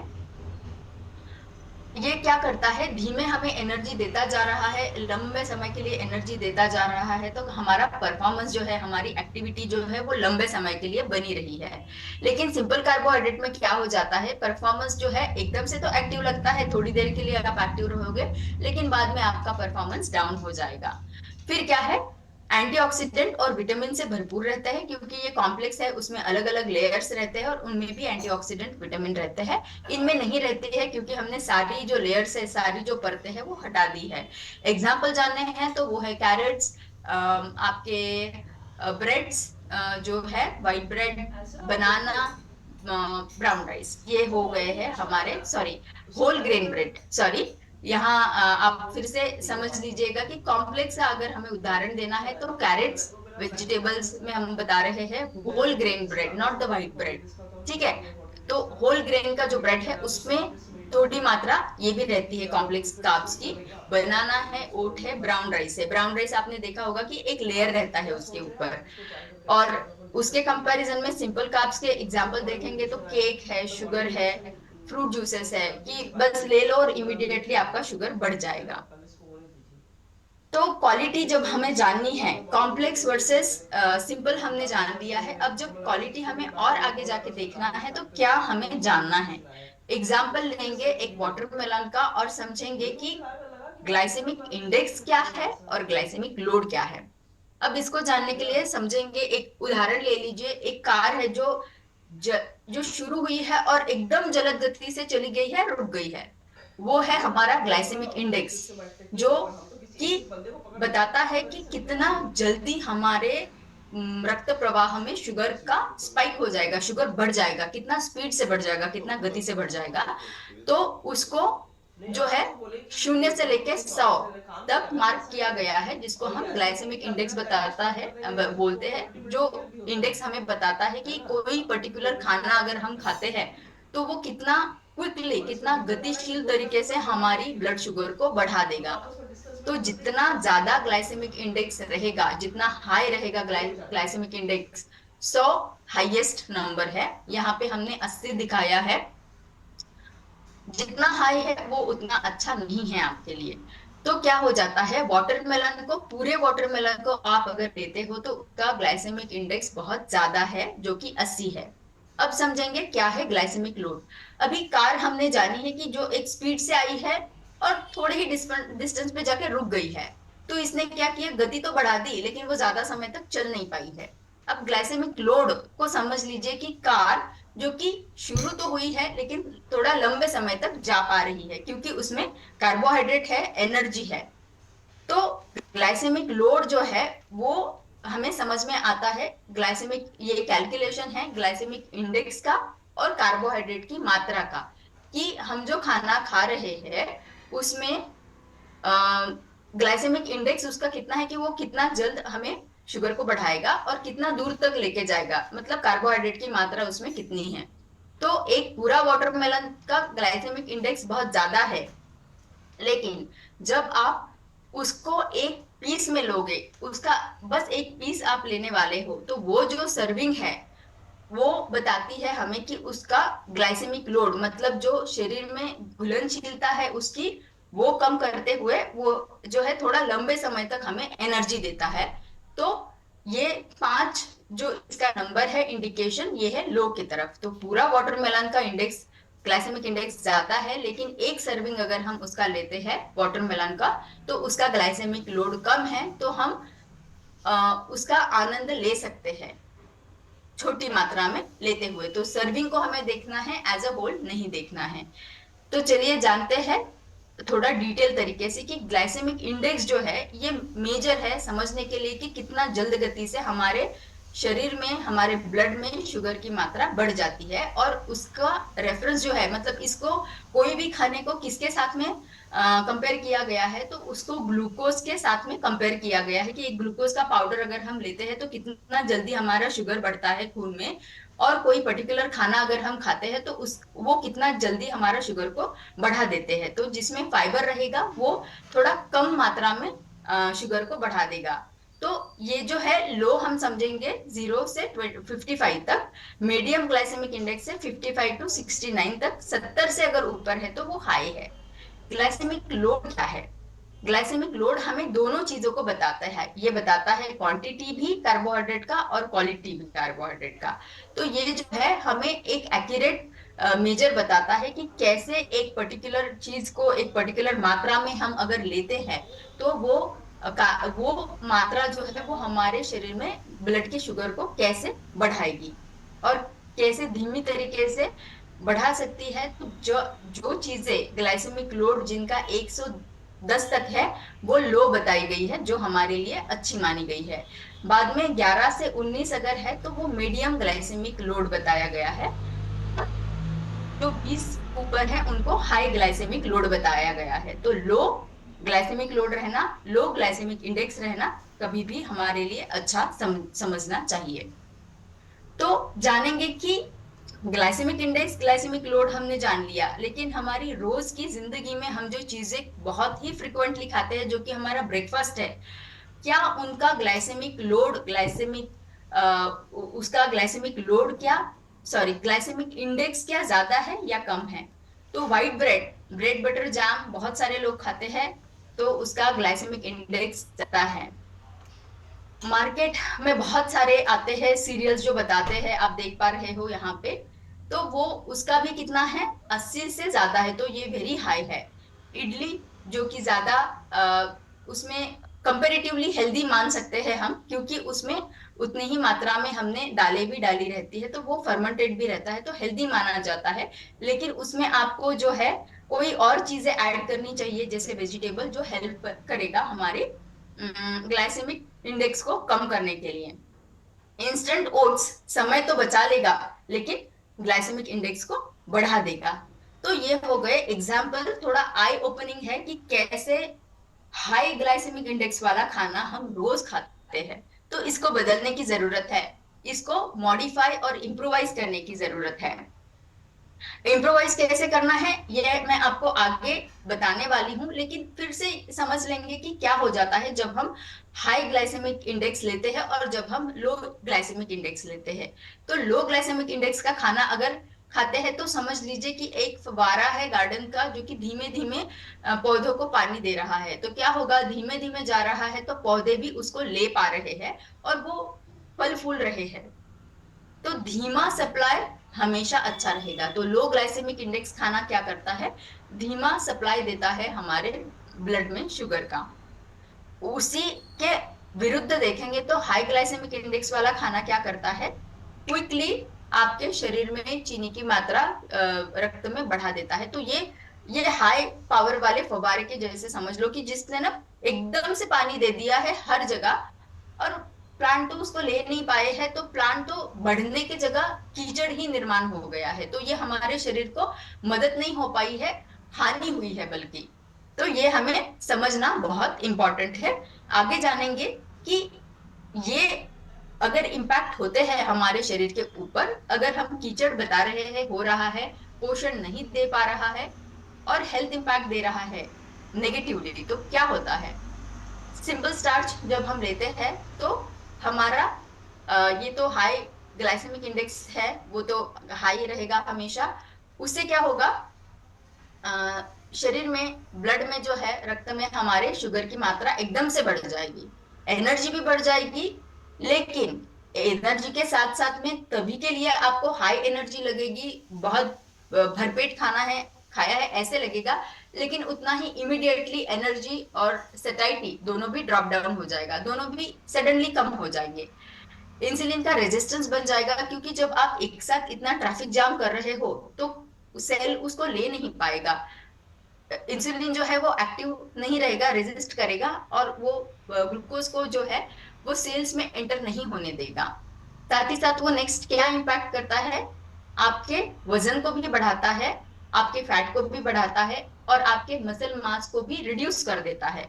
ये क्या करता है, धीमे हमें एनर्जी देता जा रहा है, लंबे समय के लिए एनर्जी देता जा रहा है, तो हमारा परफॉर्मेंस जो है, हमारी एक्टिविटी जो है वो लंबे समय के लिए बनी रही है। लेकिन सिंपल कार्बोहाइड्रेट में क्या हो जाता है, परफॉर्मेंस जो है एकदम से तो एक्टिव लगता है, थोड़ी देर के लिए आप एक्टिव रहोगे, लेकिन बाद में आपका परफॉर्मेंस डाउन हो जाएगा। फिर क्या है, एंटीऑक्सीडेंट और विटामिन से भरपूर रहता है, क्योंकि ये कॉम्प्लेक्स है, उसमें अलग अलग लेयर्स रहते हैं और उनमें भी एंटीऑक्सीडेंट विटामिन रहते हैं। इनमें नहीं रहती है क्योंकि हमने सारी जो लेयर्स है, सारी जो परतें हैं वो हटा दी है। एग्जाम्पल जानने हैं तो वो है कैरेट्स, आपके ब्रेड्स जो है, white bread, banana, brown rice, ये हो गए हैं हमारे, sorry, whole grain bread, sorry. यहाँ आप फिर से समझ लीजिएगा कि कॉम्प्लेक्स का अगर हमें उदाहरण देना है तो कैरेट्स, वेजिटेबल्स में हम बता रहे हैं whole grain bread, not the white bread. ठीक है, तो होल ग्रेन का जो ब्रेड है उसमें थोड़ी मात्रा ये भी रहती है कॉम्प्लेक्स कार्ब्स की। बनाना है, ओट है, ब्राउन राइस है। ब्राउन राइस आपने देखा होगा कि एक लेयर रहता है उसके ऊपर। और उसके कंपैरिजन में सिंपल कार्ब्स के एग्जांपल देखेंगे तो केक है, शुगर है, फ्रूट जूसेस है, कि बस ले लो और इमीडिएटली आपका शुगर बढ़ जाएगा। तो क्वालिटी जब हमें जाननी है, कॉम्प्लेक्स वर्सेस सिंपल हमने जान लिया है, अब जब क्वालिटी हमें और आगे जाके देखना है तो क्या हमें जानना है। एग्जाम्पल लेंगे एक वाटरमेलन का और समझेंगे कि ग्लाइसेमिक इंडेक्स क्या है और ग्लाइसेमिक लोड क्या है। अब इसको जानने के लिए समझेंगे, एक उदाहरण ले लीजिए, एक कार है जो शुरू हुई है और एकदम जलद गति से चली गई है, रुक गई है। वो है हमारा ग्लाइसेमिक इंडेक्स, जो कि बताता है कि कितना जल्दी हमारे रक्त प्रवाह में शुगर का स्पाइक हो जाएगा, शुगर बढ़ जाएगा, कितना स्पीड से बढ़ जाएगा, कितना गति से बढ़ जाएगा। तो उसको जो है 0 से लेके 100 तक मार्क किया गया है, जिसको हम ग्लाइसेमिक इंडेक्स बताता है, बोलते हैं, जो इंडेक्स हमें बताता है कि कोई पर्टिकुलर खाना अगर हम खाते हैं तो वो कितना क्विकली, कितना गतिशील तरीके से हमारी ब्लड शुगर को बढ़ा देगा। तो जितना ज्यादा ग्लाइसेमिक इंडेक्स रहेगा, जितना हाई रहेगा ग्लाइसेमिक इंडेक्स, 100 हाईएस्ट नंबर है। यहाँ पे हमने 80 दिखाया है। जितना हाई है वो उतना अच्छा नहीं है आपके लिए। तो क्या हो जाता है, वाटरमेलन को, पूरे वाटरमेलन को आप अगर लेते हो तो उसका ग्लाइसेमिक इंडेक्स बहुत ज्यादा है, जो कि 80 है। अब समझेंगे क्या है ग्लाइसेमिक लोड। अभी कार हमने जानी है कि जो एक स्पीड से आई है और थोड़े ही डिस्टेंस पे जाके रुक गई है, तो इसने क्या किया, गति तो बढ़ा दी लेकिन वो ज्यादा समय तक चल नहीं पाई है। अब ग्लाइसेमिक लोड को समझ लीजिए कि कार जो कि शुरू तो हुई है लेकिन थोड़ा लंबे समय तक जा पा रही है, क्योंकि उसमें कार्बोहाइड्रेट है, एनर्जी है। तो ग्लाइसेमिक लोड जो है वो हमें समझ में आता है, ग्लाइसेमिक, ये कैलकुलेशन है ग्लाइसेमिक इंडेक्स का और कार्बोहाइड्रेट की मात्रा का, कि हम जो खाना खा रहे हैं उसमें ग्लाइसेमिक इंडेक्स उसका कितना है, कि वो कितना जल्द हमें शुगर को बढ़ाएगा और कितना दूर तक लेके जाएगा, मतलब कार्बोहाइड्रेट की मात्रा उसमें कितनी है। तो एक पूरा वाटरमेलन का ग्लाइसेमिक इंडेक्स बहुत ज्यादा है, लेकिन जब आप उसको एक पीस में लोगे, उसका बस एक पीस आप लेने वाले हो, तो वो जो सर्विंग है वो बताती है हमें कि उसका ग्लाइसेमिक लोड, मतलब जो शरीर में घुलनशीलता है उसकी, वो कम करते हुए वो जो है थोड़ा लंबे समय तक हमें एनर्जी देता है। तो ये 5 जो इसका नंबर है, इंडिकेशन, ये है लो की तरफ। तो पूरा वाटरमेलन का इंडेक्स, ग्लाइसेमिक इंडेक्स ज्यादा है, लेकिन एक सर्विंग अगर हम उसका लेते हैं वाटरमेलन का, तो उसका ग्लाइसेमिक लोड कम है, तो हम उसका आनंद ले सकते हैं छोटी मात्रा में लेते हुए। तो सर्विंग को हमें देखना है, एज अ होल नहीं देखना है। तो चलिए जानते हैं थोड़ा डिटेल तरीके से कि ग्लाइसेमिक इंडेक्स जो है ये मेजर है समझने के लिए कि कितना जल्द गति से हमारे शरीर में, हमारे ब्लड में शुगर की मात्रा बढ़ जाती है। और उसका रेफरेंस जो है, मतलब इसको कोई भी खाने को किसके साथ में कंपेयर किया गया है, तो उसको ग्लूकोज के साथ में कंपेयर किया गया है, कि एक ग्लूकोज का पाउडर अगर हम लेते हैं तो कितना जल्दी हमारा शुगर बढ़ता है खून में। और कोई पर्टिकुलर खाना अगर हम खाते हैं तो उस वो कितना जल्दी हमारा शुगर को बढ़ा देते हैं। तो जिसमें फाइबर रहेगा वो थोड़ा कम मात्रा में शुगर को बढ़ा देगा। तो ये जो है लो हम समझेंगे 0 से 55 तक, मीडियम ग्लाइसेमिक इंडेक्स से 55 टू 69 तक, 70 से अगर ऊपर है तो वो हाई है। ग्लाइसेमिक लोड क्या है? ग्लाइसेमिक लोड हमें दोनों चीजों को बताता है। ये बताता है क्वांटिटी भी कार्बोहाइड्रेट का और क्वालिटी भी कार्बोहाइड्रेट का। तो ये जो है हमें एक एक्यूरेट मेजर बताता है कि कैसे एक पर्टिकुलर चीज को एक पर्टिकुलर मात्रा में हम अगर लेते हैं तो वो मात्रा जो है वो हमारे शरीर में ब्लड के शुगर को कैसे बढ़ाएगी और कैसे धीमी तरीके से बढ़ा सकती है। तो जो जो चीजें ग्लाइसेमिक लोड जिनका 110 तक है वो लो बताई गई है, जो हमारे लिए अच्छी मानी गई है। बाद में 11 से 19 अगर है तो वो मीडियम ग्लाइसेमिक लोड बताया गया है। जो 20 ऊपर है उनको हाई ग्लाइसेमिक लोड बताया गया है। तो लो ग्लाइसेमिक लोड रहना, लो ग्लाइसेमिक इंडेक्स रहना कभी भी हमारे लिए अच्छा समझना चाहिए। तो जानेंगे कि ग्लाइसेमिक इंडेक्स, ग्लाइसेमिक लोड हमने जान लिया, लेकिन हमारी रोज की जिंदगी में हम जो चीजें बहुत ही फ्रिक्वेंटली खाते हैं, जो कि हमारा ब्रेकफास्ट है, क्या उनका ग्लाइसेमिक लोड, उसका ग्लाइसेमिक लोड क्या, सॉरी ग्लाइसेमिक इंडेक्स क्या ज्यादा है या कम है? तो white bread, bread butter jam बहुत सारे लोग खाते हैं, तो उसका ग्लाइसेमिक इंडेक्स ज्यादा है। मार्केट में बहुत सारे आते हैं सीरियल्स जो बताते हैं, आप देख पा रहे हो यहाँ पे, तो वो उसका भी कितना है, 80 से ज्यादा है, तो ये वेरी हाई है। इडली जो कि ज्यादा उसमें कंपेरेटिवली हेल्दी मान सकते हैं हम, क्योंकि उसमें उतनी ही मात्रा में हमने दालें भी डाली रहती है, तो वो फर्मेंटेड भी रहता है, तो हेल्दी माना जाता है। लेकिन उसमें आपको जो है कोई और चीजें ऐड करनी चाहिए, जैसे वेजिटेबल, जो हेल्प करेगा हमारे ग्लाइसेमिक इंडेक्स को कम करने के लिए। इंस्टेंट ओट्स समय तो बचा लेगा, लेकिन ग्लाइसेमिक इंडेक्स को बढ़ा देगा। तो ये हो गए एग्जाम्पल, थोड़ा आई ओपनिंग है कि कैसे हाई ग्लाइसेमिक इंडेक्स वाला खाना हम रोज खाते हैं। तो इसको बदलने की जरूरत है, इसको मॉडिफाई और इम्प्रोवाइज करने की जरूरत है। इम्प्रोवाइज कैसे करना है ये मैं आपको आगे बताने वाली हूँ, लेकिन फिर से समझ लेंगे कि क्या हो जाता है जब हम हाई ग्लाइसेमिक इंडेक्स लेते हैं और जब हम लो ग्लाइसेमिक इंडेक्स लेते हैं। तो लो ग्लाइसेमिक इंडेक्स का खाना अगर खाते हैं तो समझ लीजिए कि एक फव्वारा है गार्डन का, जो कि धीमे धीमे पौधों को पानी दे रहा है। तो क्या होगा, धीमे धीमे जा रहा है तो पौधे भी उसको ले पा रहे हैं और वो फल फूल रहे हैं। तो धीमा सप्लाई हमेशा अच्छा रहेगा। तो लो ग्लाइसेमिक इंडेक्स खाना क्या करता है, धीमा सप्लाई देता है हमारे ब्लड में शुगर का। उसी के विरुद्ध देखेंगे तो हाई ग्लाइसेमिक इंडेक्स वाला खाना क्या करता है, क्विकली आपके शरीर में चीनी की मात्रा रक्त में बढ़ा देता है। तो ये हाई पावर वाले फव्वारे के जैसे समझ लो कि जिसने ना एकदम से पानी दे दिया है हर जगह, और प्लांट तो उसको ले नहीं पाए हैं, तो प्लांट तो बढ़ने की जगह कीचड़ ही निर्माण हो गया है। तो ये हमारे शरीर को मदद नहीं हो पाई है, हानि हुई है बल्कि। तो ये हमें समझना बहुत इंपॉर्टेंट है। आगे जानेंगे कि ये अगर इम्पैक्ट होते हैं हमारे शरीर के ऊपर, अगर हम कीचड़ बता रहे हैं हो रहा है, पोषण नहीं दे पा रहा है और हेल्थ इम्पैक्ट दे रहा है नेगेटिवली, तो क्या होता है? सिंपल स्टार्च जब हम लेते हैं तो हमारा ये तो हाई ग्लाइसेमिक इंडेक्स है, वो तो हाई रहेगा हमेशा। उससे क्या होगा, शरीर में ब्लड में जो है रक्त में हमारे शुगर की मात्रा एकदम से बढ़ जाएगी, एनर्जी भी बढ़ जाएगी। लेकिन एनर्जी के साथ साथ में तभी के लिए आपको हाई एनर्जी लगेगी, बहुत भरपेट खाना है, खाया है ऐसे लगेगा, लेकिन उतना ही इमिडिएटली एनर्जी और सेटाइटी दोनों भी ड्रॉप डाउन हो जाएगा, दोनों भी सडनली कम हो जाएंगे। इंसुलिन का रेजिस्टेंस बन जाएगा, क्योंकि जब आप एक साथ इतना ट्रैफिक जाम कर रहे हो तो सेल उसको ले नहीं पाएगा। इंसुलिन जो है वो एक्टिव नहीं रहेगा, रेजिस्ट करेगा, और वो ग्लूकोज को जो है वो सेल्स में एंटर नहीं होने देगा। साथ ही साथ वो नेक्स्ट क्या इम्पैक्ट करता है, आपके वजन को भी बढ़ाता है, आपके फैट को भी बढ़ाता है, और आपके मसल मास को भी रिड्यूस कर देता है,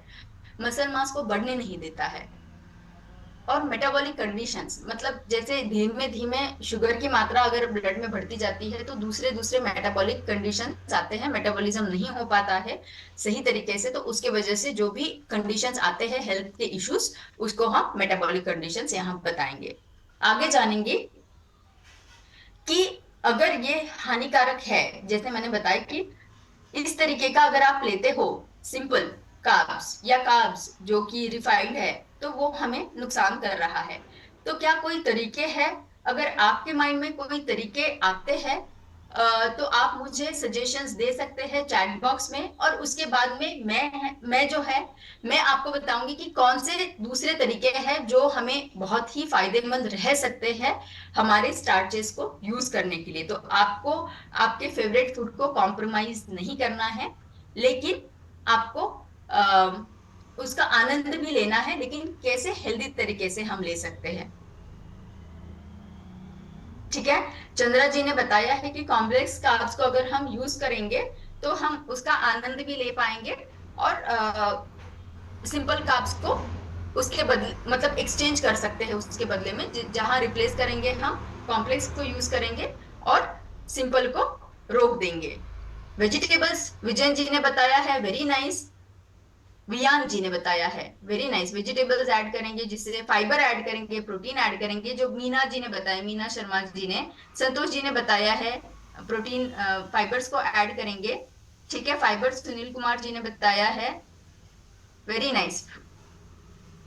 मसल मास को बढ़ने नहीं देता है। और मेटाबॉलिक कंडीशंस, मतलब जैसे धीमे धीमे शुगर की मात्रा अगर ब्लड में बढ़ती जाती है तो दूसरे दूसरे मेटाबॉलिक कंडीशंस आते हैं, मेटाबॉलिज्म नहीं हो पाता है सही तरीके से, तो उसके वजह से जो भी कंडीशंस आते हैं हेल्थ के इश्यूज, उसको हम मेटाबॉलिक कंडीशंस यहाँ बताएंगे। आगे जानेंगे कि अगर ये हानिकारक है, जैसे मैंने बताया कि इस तरीके का अगर आप लेते हो सिंपल कार्ब्स या कार्ब्स जो कि रिफाइंड है, तो वो हमें नुकसान कर रहा है। तो क्या कोई तरीके हैं? अगर आपके माइंड में कोई तरीके आते हैं तो आप मुझे सजेशंस दे सकते हैं चैट बॉक्स में, और उसके बाद में मैं जो है मैं आपको बताऊंगी कि कौन से दूसरे तरीके हैं जो हमें बहुत ही फायदेमंद रह सकते हैं हमारे स्टार्चेस को यूज करने के लिए। तो आपको आपके फेवरेट फूड को कॉम्प्रोमाइज नहीं करना है, लेकिन आपको उसका आनंद भी लेना है, लेकिन कैसे हेल्दी तरीके से हम ले सकते हैं। ठीक है। चंद्रा जी ने बताया है कि कॉम्प्लेक्स कार्ब्स को अगर हम यूज करेंगे तो हम उसका आनंद भी ले पाएंगे, और सिंपल कार्ब्स को उसके बदले मतलब एक्सचेंज कर सकते हैं उसके बदले में, जहां रिप्लेस करेंगे हम कॉम्प्लेक्स को यूज करेंगे और सिंपल को रोक देंगे। वेजिटेबल्स विजयन जी ने बताया है, वेरी नाइस। वियान जी ने बताया है, वेरी नाइस। वेजिटेबल्स ऐड करेंगे, जिससे फाइबर ऐड करेंगे, प्रोटीन ऐड करेंगे, जो मीना जी ने बताया, मीना शर्मा जी ने। संतोष जी ने बताया है प्रोटीन फाइबर्स को ऐड करेंगे। ठीक है, फाइबर्स सुनील कुमार जी ने बताया है, वेरी नाइस।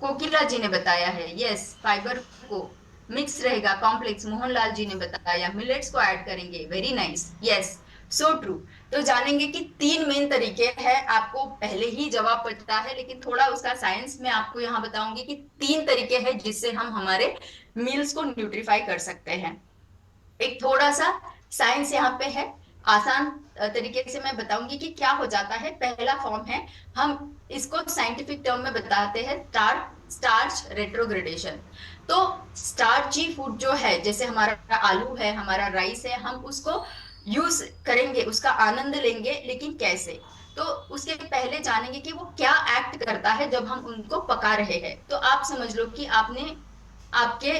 कोकिला जी ने बताया है, यस फाइबर को मिक्स रहेगा कॉम्प्लेक्स। मोहनलाल जी ने बताया मिलेट्स को ऐड करेंगे, very nice, yes, so true. तो जानेंगे कि तीन मेन तरीके हैं, आपको पहले ही जवाब पता है, लेकिन थोड़ा उसका साइंस में आपको यहाँ बताऊंगी कि तीन तरीके हैं जिससे हम हमारे मील्स को न्यूट्रीफाई कर सकते हैं। एक थोड़ा सा साइंस यहाँ पे है, आसान तरीके से मैं बताऊंगी कि क्या हो जाता है। पहला फॉर्म है, हम इसको साइंटिफिक टर्म में बताते हैं स्टार्च रेट्रोग्रेडेशन। तो स्टार्ची फूड जो है, जैसे हमारा आलू है, हमारा राइस है, हम उसको यूज करेंगे, उसका आनंद लेंगे, लेकिन कैसे? तो उसके पहले जानेंगे कि वो क्या एक्ट करता है जब हम उनको पका रहे हैं। तो आप समझ लो कि आपने आपके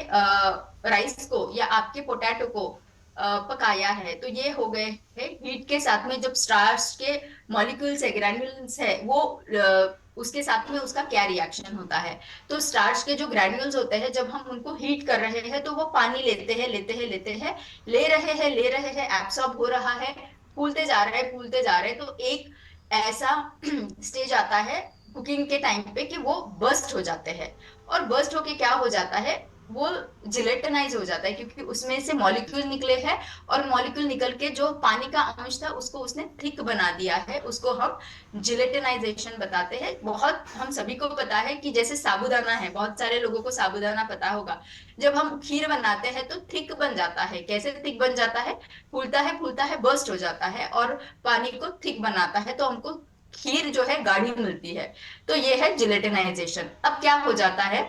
राइस को या आपके पोटैटो को पकाया है, तो ये हो गए हैं हीट के साथ में। जब स्टार्च के मॉलिक्यूल्स है, ग्रैन्युल्स है, वो उसके साथ में उसका क्या रिएक्शन होता है? तो स्टार्च के जो ग्रैन्युल्स होते हैं, जब हम उनको हीट कर रहे हैं तो वो पानी लेते हैं, लेते हैं, लेते हैं, ले रहे हैं, एब्सॉर्ब हो रहा है, फूलते जा रहे हैं, फूलते जा रहे हैं। तो एक ऐसा स्टेज आता है कुकिंग के टाइम पे कि वो बर्स्ट हो जाते हैं। और बर्स्ट होके क्या हो जाता है, वो जिलेटनाइज हो जाता है, क्योंकि उसमें से मॉलिक्यूल निकले हैं, और मॉलिक्यूल निकल के जो पानी का अंश था उसको उसने थिक बना दिया है। उसको हम जिलेटनाइजेशन बताते हैं। बहुत हम सभी को पता है कि जैसे साबूदाना है, बहुत सारे लोगों को साबूदाना पता होगा, जब हम खीर बनाते हैं तो थिक बन जाता है। कैसे थिक बन जाता है? फूलता है, बर्स्ट हो जाता है और पानी को थिक बनाता है, तो हमको खीर जो है गाढ़ी मिलती है। तो ये है जिलेटिनाइजेशन। अब क्या हो जाता है,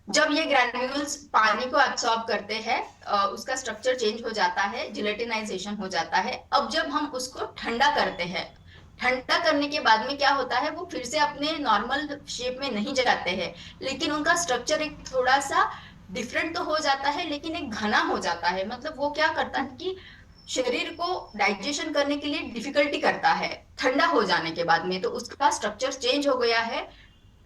जब ये ग्रैन्यूल्स पानी को एब्सॉर्ब करते हैं, उसका स्ट्रक्चर चेंज हो जाता है, जिलेटिनाइजेशन हो जाता है। अब जब हम उसको ठंडा करते हैं, ठंडा करने के बाद में क्या होता है, वो फिर से अपने नॉर्मल शेप में नहीं जाते हैं, लेकिन उनका स्ट्रक्चर एक थोड़ा सा डिफरेंट तो हो जाता है, लेकिन एक घना हो जाता है। मतलब वो क्या करता है कि शरीर को डाइजेशन करने के लिए डिफिकल्टी करता है ठंडा हो जाने के बाद में। तो उसका स्ट्रक्चर चेंज हो गया है,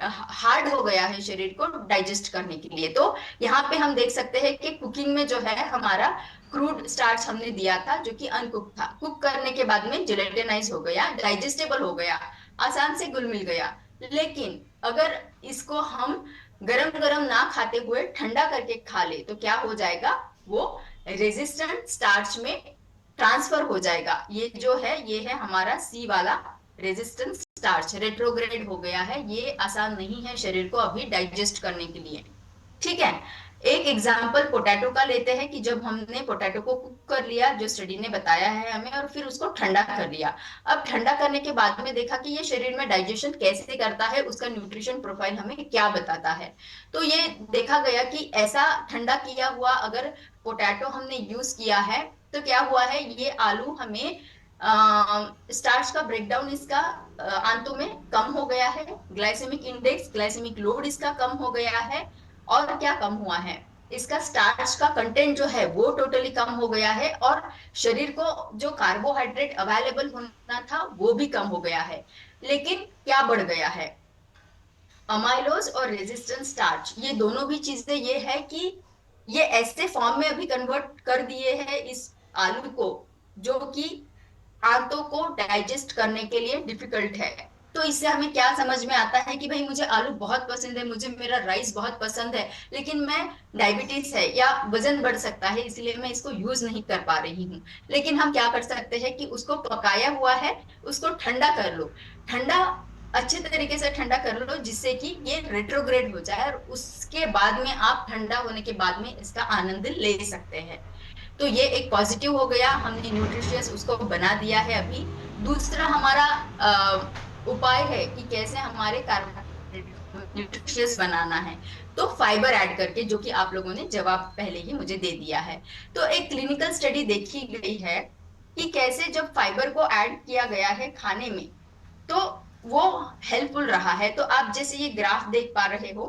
हार्ड हो गया है शरीर को डाइजेस्ट करने के लिए। तो यहाँ पे हम देख सकते हैं कि कुकिंग में जो है हमारा क्रूड स्टार्च हमने दिया था जो कि अनकुक था, कुक करने के बाद में जिलेटिनाइज हो गया, डाइजेस्टेबल हो गया, आसान से घुल मिल गया। लेकिन अगर इसको हम गरम गरम ना खाते हुए ठंडा करके खा ले तो क्या हो जाएगा, वो रेजिस्टेंट स्टार्च में ट्रांसफर हो जाएगा। ये जो है ये है हमारा सी वाला रेजिस्टेंस स्टार्च, रेट्रोग्रेड हो गया है, ये आसान नहीं है शरीर को अभी डाइजेस्ट करने के लिए। ठीक है। एक एग्जाम्पल पोटैटो का लेते हैं कि जब हमने पोटैटो को कुक कर लिया, जो स्टडी ने बताया है हमें, और फिर उसको ठंडा कर लिया। अब ठंडा करने के बाद में देखा कि ये शरीर में डाइजेशन कैसे करता है, उसका न्यूट्रिशन प्रोफाइल हमें क्या बताता है। तो ये देखा गया कि ऐसा ठंडा किया हुआ अगर पोटैटो हमने यूज किया है, तो क्या हुआ है, ये आलू हमें स्टार्च का ब्रेकडाउन इसका आंतों में कम हो गया है, ग्लाइसेमिक इंडेक्स, ग्लाइसेमिक लोड इसका कम हो गया है। और क्या कम हुआ है, इसका स्टार्च का कंटेंट जो है वो टोटली कम हो गया है, और शरीर को जो कार्बोहाइड्रेट अवेलेबल होना था वो भी कम हो गया है। लेकिन क्या बढ़ गया है, अमाइलोज और रेजिस्टेंस स्टार्च, ये दोनों भी चीजें ये है कि ये ऐसे फॉर्म में अभी कन्वर्ट कर दिए हैं इस आलू को, जो कि आंतों को डाइजेस्ट करने के लिए डिफिकल्ट है। तो इससे हमें क्या समझ में आता है कि भाई मुझे आलू बहुत पसंद है, मुझे मेरा राइस बहुत पसंद है, लेकिन मैं डायबिटीज है या वजन बढ़ सकता है इसलिए मैं इसको यूज नहीं कर पा रही हूँ। लेकिन हम क्या कर सकते हैं कि उसको पकाया हुआ है, उसको ठंडा कर लो, ठंडा अच्छे तरीके से ठंडा कर लो जिससे कि ये रेट्रोग्रेड हो जाए, और उसके बाद में आप ठंडा होने के बाद में इसका आनंद ले सकते हैं। तो ये एक पॉजिटिव हो गया, हमने न्यूट्रिशियस उसको बना दिया है अभी। दूसरा हमारा उपाय है कि कैसे हमारे कार्बोहाइड्रेट न्यूट्रिशियस बनाना है। तो फाइबर ऐड करके, जो कि आप लोगों ने जवाब पहले ही मुझे दे दिया है। तो एक क्लिनिकल स्टडी देखी गई है कि कैसे जब फाइबर को ऐड किया गया है खाने में, तो वो हेल्पफुल रहा है। तो आप जैसे ये ग्राफ देख पा रहे हो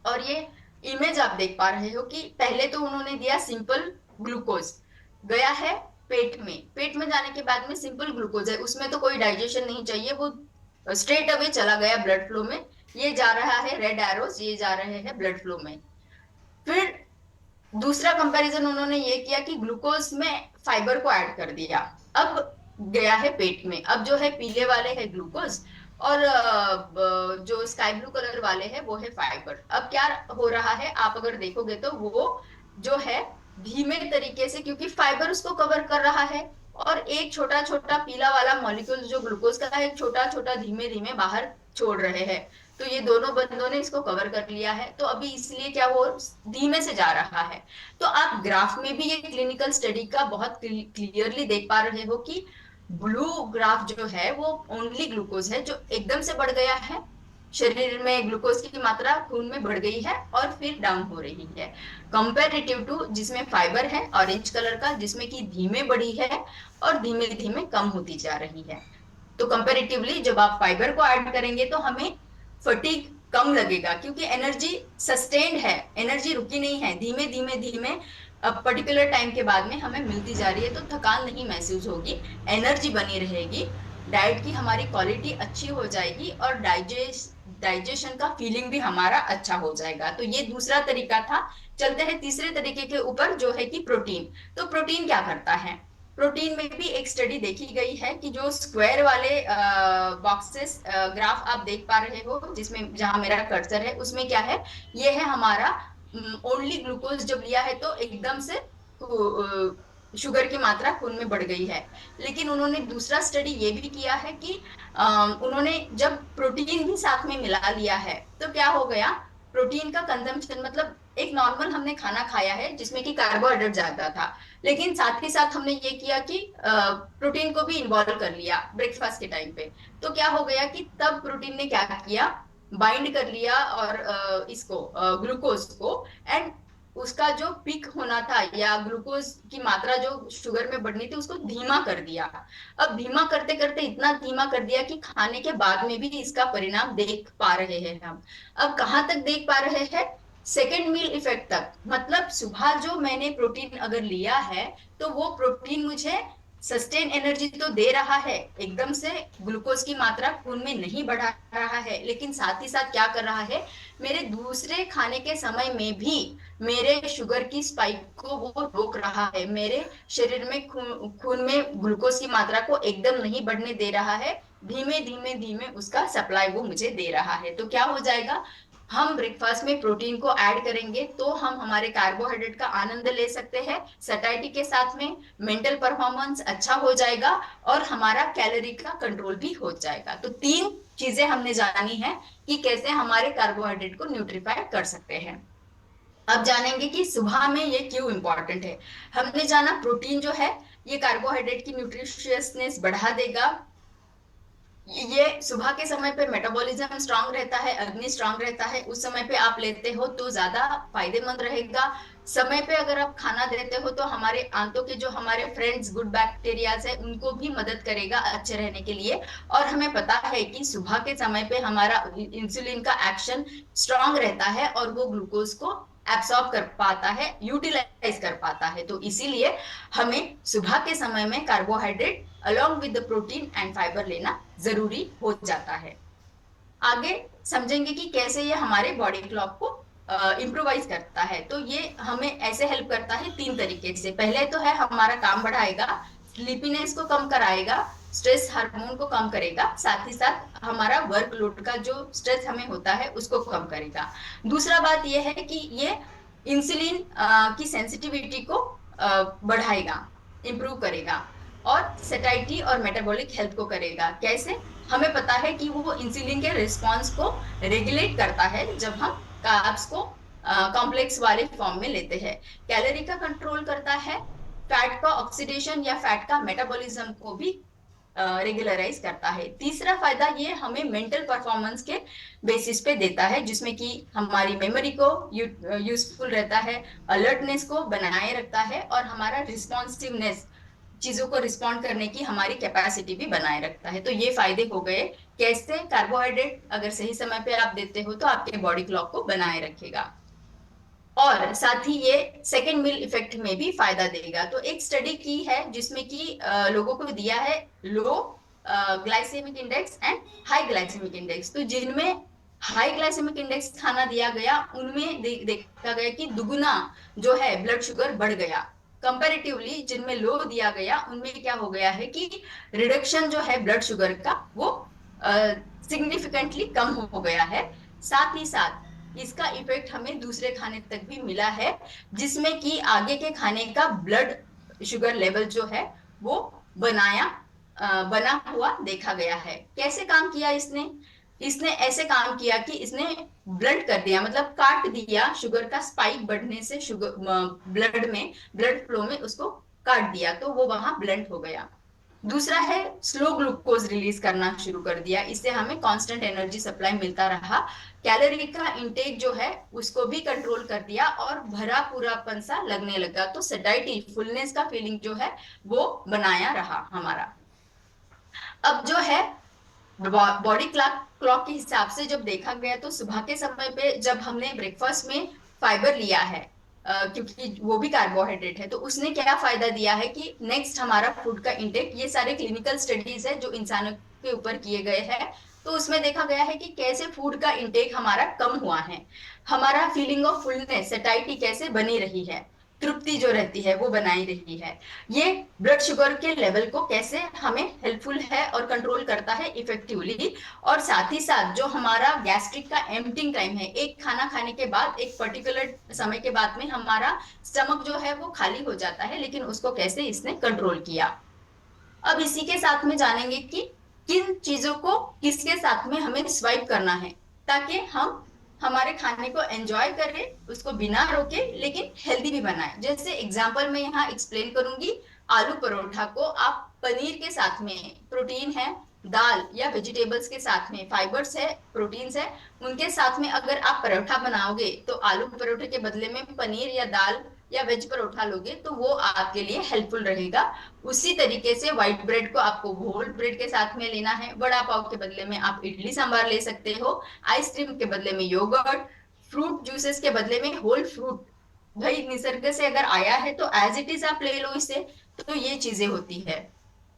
और ये इमेज आप देख पा रहे हो कि पहले तो उन्होंने दिया सिंपल ग्लूकोज, गया है पेट में, पेट में जाने के बाद में सिंपल ग्लूकोज है, उसमें तो कोई डाइजेशन नहीं चाहिए, वो स्ट्रेट अवे चला गया ब्लड फ्लो में। ये जा रहा है रेड एरोस, ये जा रहे हैं ब्लड फ्लो में। फिर दूसरा कंपैरिजन उन्होंने ये किया कि ग्लूकोज में फाइबर को ऐड कर दिया, अब गया है पेट में। अब जो है पीले वाले है ग्लूकोज, और जो स्काई ब्लू कलर वाले हैं वो है फाइबर। अब क्या हो रहा है, आप अगर देखोगे तो वो जो है धीमे तरीके से, क्योंकि फाइबर उसको कवर कर रहा है, और एक छोटा छोटा पीला वाला मॉलिक्यूल जो ग्लूकोज का है, एक छोटा छोटा धीमे धीमे बाहर छोड़ रहे हैं। तो ये दोनों बंदों ने इसको कवर कर लिया है, तो अभी इसलिए क्या वो धीमे से जा रहा है। तो आप ग्राफ में भी ये क्लिनिकल स्टडी का बहुत क्लियरली देख पा रहे हो कि ब्लू ग्राफ जो है वो ओनली ग्लूकोज है जो एकदम से बढ़ गया है, शरीर में ग्लूकोज की मात्रा खून में बढ़ गई है और फिर डाउन हो रही है, कंपेरेटिव टू जिसमें फाइबर है ऑरेंज कलर का, जिसमें कि धीमे बढ़ी है और धीमे धीमे कम होती जा रही है। तो कंपेरेटिवली जब आप फाइबर को ऐड करेंगे तो हमें फटीग कम लगेगा, क्योंकि एनर्जी सस्टेन्ड है, एनर्जी रुकी नहीं है, धीमे धीमे धीमे अब पर्टिकुलर टाइम के बाद में हमें मिलती जा रही है, तो थकान नहीं महसूस होगी, एनर्जी बनी रहेगी, डाइट की हमारी क्वालिटी अच्छी हो जाएगी, और डाइजेशन का फीलिंग भी हमारा अच्छा हो जाएगा। तो ये दूसरा तरीका था। चलते हैं तीसरे तरीके के ऊपर, जो है कि प्रोटीन। तो प्रोटीन क्या करता है, प्रोटीन में भी एक स्टडी देखी गई है कि जो स्क्वायर वाले बॉक्सेस ग्राफ आप देख पा रहे हो, जिसमें जहां मेरा कर्सर है उसमें क्या है, ये है हमारा ओनली ग्लूकोज जब लिया है तो एकदम से शुगर की मात्रा खून में बढ़ गई है। लेकिन उन्होंने दूसरा स्टडी ये भी किया है कि उन्होंने जब प्रोटीन भी साथ में मिला लिया है तो क्या हो गया, प्रोटीन का कंजम्पशन, मतलब एक नॉर्मल हमने खाना खाया है जिसमें कि कार्बोहाइड्रेट ज्यादा था, लेकिन साथ ही साथ हमने ये किया कि प्रोटीन को भी इन्वॉल्व कर लिया ब्रेकफास्ट के टाइम पे। तो क्या हो गया कि तब प्रोटीन ने क्या किया, बाइंड कर लिया और इसको ग्लूकोज को, एंड उसका जो पीक होना था या ग्लूकोज की मात्रा जो शुगर में बढ़नी थी उसको धीमा कर दिया। अब धीमा करते करते इतना धीमा कर दिया कि खाने के बाद में भी इसका परिणाम देख पा रहे हैं हम। अब कहाँ तक देख पा रहे हैं, सेकेंड मील इफेक्ट तक, मतलब सुबह जो मैंने प्रोटीन अगर लिया है तो वो प्रोटीन मुझे सस्टेन एनर्जी तो दे रहा है, एकदम से ग्लूकोज की मात्रा खून में नहीं बढ़ा रहा है, लेकिन साथ ही साथ क्या कर रहा है, मेरे दूसरे खाने के समय में भी मेरे शुगर की स्पाइक को वो रोक रहा है, मेरे शरीर में खून में ग्लूकोज की मात्रा को एकदम नहीं बढ़ने दे रहा है, धीमे धीमे धीमे उसका सप्लाई वो मुझे दे रहा है। तो क्या हो जाएगा, हम ब्रेकफास्ट में प्रोटीन को ऐड करेंगे तो हम हमारे कार्बोहाइड्रेट का आनंद ले सकते हैं सटाइटी के साथ में, मेंटल परफॉर्मेंस अच्छा हो जाएगा और हमारा कैलोरी का कंट्रोल भी हो जाएगा। तो तीन चीजें हमने जानी है कि कैसे हमारे कार्बोहाइड्रेट को न्यूट्रीफाई कर सकते हैं। अब जानेंगे कि सुबह में ये क्यों इंपॉर्टेंट है। हमने जाना प्रोटीन जो है ये कार्बोहाइड्रेट की न्यूट्रिशियसनेस बढ़ा देगा, ये सुबह के समय पे मेटाबॉलिज्म स्ट्रांग रहता है, अग्नि स्ट्रांग रहता है, उस समय पे आप लेते हो तो ज्यादा फायदेमंद रहेगा। समय पे अगर आप खाना देते हो तो हमारे आंतों के जो हमारे फ्रेंड्स गुड बैक्टीरियाज है उनको भी मदद करेगा अच्छे रहने के लिए। और हमें पता है कि सुबह के समय पे हमारा इंसुलिन का एक्शन स्ट्रांग रहता है और वो ग्लूकोज को एब्सॉर्ब कर पाता है, यूटिलाइज कर पाता है। तो इसीलिए हमें सुबह के समय में carbohydrate along with the protein and fibre लेना जरूरी हो जाता है। आगे समझेंगे कि कैसे ये हमारे बॉडी क्लॉक को इम्प्रोवाइज करता है। तो ये हमें ऐसे हेल्प करता है तीन तरीके से। पहले तो है हमारा काम बढ़ाएगा, स्लीपीनेस को कम कराएगा, स्ट्रेस हार्मोन को कम करेगा, साथ ही साथ हमारा वर्कलोड का जो स्ट्रेस हमें होता है उसको कम करेगा। दूसरा बात यह है कि ये इंसुलिन की सेंसिटिविटी को बढ़ाएगा, इंप्रूव करेगा, और सेटाइटी और मेटाबॉलिक हेल्थ को करेगा। कैसे? हमें पता है कि वो इंसुलिन के रिस्पॉन्स को रेगुलेट करता है जब हम कार्ब्स को कॉम्प्लेक्स वाले फॉर्म में लेते हैं। कैलोरी का कंट्रोल करता है, फैट का ऑक्सीडेशन या फैट का मेटाबॉलिज्म को भी रेगुलराइज करता है। तीसरा फायदा ये हमें मेंटल परफॉर्मेंस के बेसिस पे देता है, जिसमें कि हमारी मेमोरी को यूजफुल रहता है, अलर्टनेस को बनाए रखता है, और हमारा रिस्पॉन्सिवनेस, चीजों को रिस्पॉन्ड करने की हमारी कैपेसिटी भी बनाए रखता है। तो ये फायदे हो गए। कैसे? कार्बोहाइड्रेट अगर सही समय पे आप देते हो तो आपके बॉडी क्लॉक को बनाए रखेगा, और साथ ही ये सेकेंड मील इफेक्ट में भी फायदा देगा। तो एक स्टडी की है जिसमें कि लोगों को दिया है low glycaemic index and high glycaemic index. तो जिनमें हाई ग्लाइसेमिक इंडेक्स खाना दिया गया उनमें देखा गया कि दुगुना जो है ब्लड शुगर बढ़ गया। कंपैरेटिवली जिनमें लो दिया गया उनमें क्या हो गया है कि रिडक्शन जो है ब्लड शुगर का वो सिग्निफिकेंटली कम हो गया है। साथ ही साथ इसका इफेक्ट हमें दूसरे खाने तक भी मिला है, जिसमें कि आगे के खाने का ब्लड शुगर लेवल जो है वो बना हुआ देखा गया है। कैसे काम किया इसने? इसने ऐसे काम किया कि इसने ब्लंट कर दिया, मतलब काट दिया शुगर का स्पाइक बढ़ने से, शुगर ब्लड में, ब्लड फ्लो में उसको काट दिया, तो वो वहां ब्लंट हो गया। दूसरा है स्लो ग्लूकोज रिलीज करना शुरू कर दिया, इससे हमें कांस्टेंट एनर्जी सप्लाई मिलता रहा। कैलोरी का इंटेक जो है उसको भी कंट्रोल कर दिया और भरा पूरापन सा लगने लगा। तो सेटाइटी, फुलनेस का फीलिंग जो है वो बनाया रहा हमारा। अब जो है बॉडी क्लॉक क्लॉक के हिसाब से जब देखा गया तो सुबह के समय पे जब हमने ब्रेकफास्ट में फाइबर लिया है, क्योंकि वो भी कार्बोहाइड्रेट है, तो उसने क्या फायदा दिया है कि नेक्स्ट हमारा फूड का इंटेक, ये सारे क्लिनिकल स्टडीज है जो इंसानों के ऊपर किए गए हैं, तो उसमें देखा गया है कि कैसे फूड का इंटेक हमारा कम हुआ है, हमारा फीलिंग ऑफ फुलनेस, सेटाइटी कैसे बनी रही है, तृप्ति जो रहती है वो बनाई रही है, ये ब्लड शुगर के लेवल को कैसे हमें हेल्पफुल है और कंट्रोल करता है इफेक्टिवली। और साथ ही साथ जो हमारा गैस्ट्रिक का एम्पटिंग टाइम है, एक खाना खाने के बाद एक पर्टिकुलर समय के बाद में हमारा स्टमक जो है वो खाली हो जाता है, लेकिन उसको कैसे इसने कंट्रोल किया। अब इसी के साथ में जानेंगे कि किन चीजों को किसके साथ में हमें स्वाइप करना है, ताकि हम हमारे खाने को एंजॉय करें, उसको बिना रोके लेकिन हेल्दी भी बनाए। जैसे एग्जांपल मैं यहाँ एक्सप्लेन करूंगी, आलू परोठा को आप पनीर के साथ में, प्रोटीन है, दाल या वेजिटेबल्स के साथ में फाइबर्स है, प्रोटीन्स है, उनके साथ में अगर आप परोठा बनाओगे तो आलू परोठे के बदले में पनीर या दाल या वेज परोठा लोगे तो वो आपके लिए हेल्पफुल रहेगा। उसी तरीके से व्हाइट ब्रेड को आपको होल ब्रेड के साथ में लेना है, वड़ा पाव के बदले में आप इडली सांभर ले सकते हो, आइसक्रीम के बदले में योगर्ट, फ्रूट जूसेस के बदले में होल फ्रूट, भाई निसर्ग से अगर आया है तो एज इट इज आप ले लो इसे। तो ये चीजें होती है।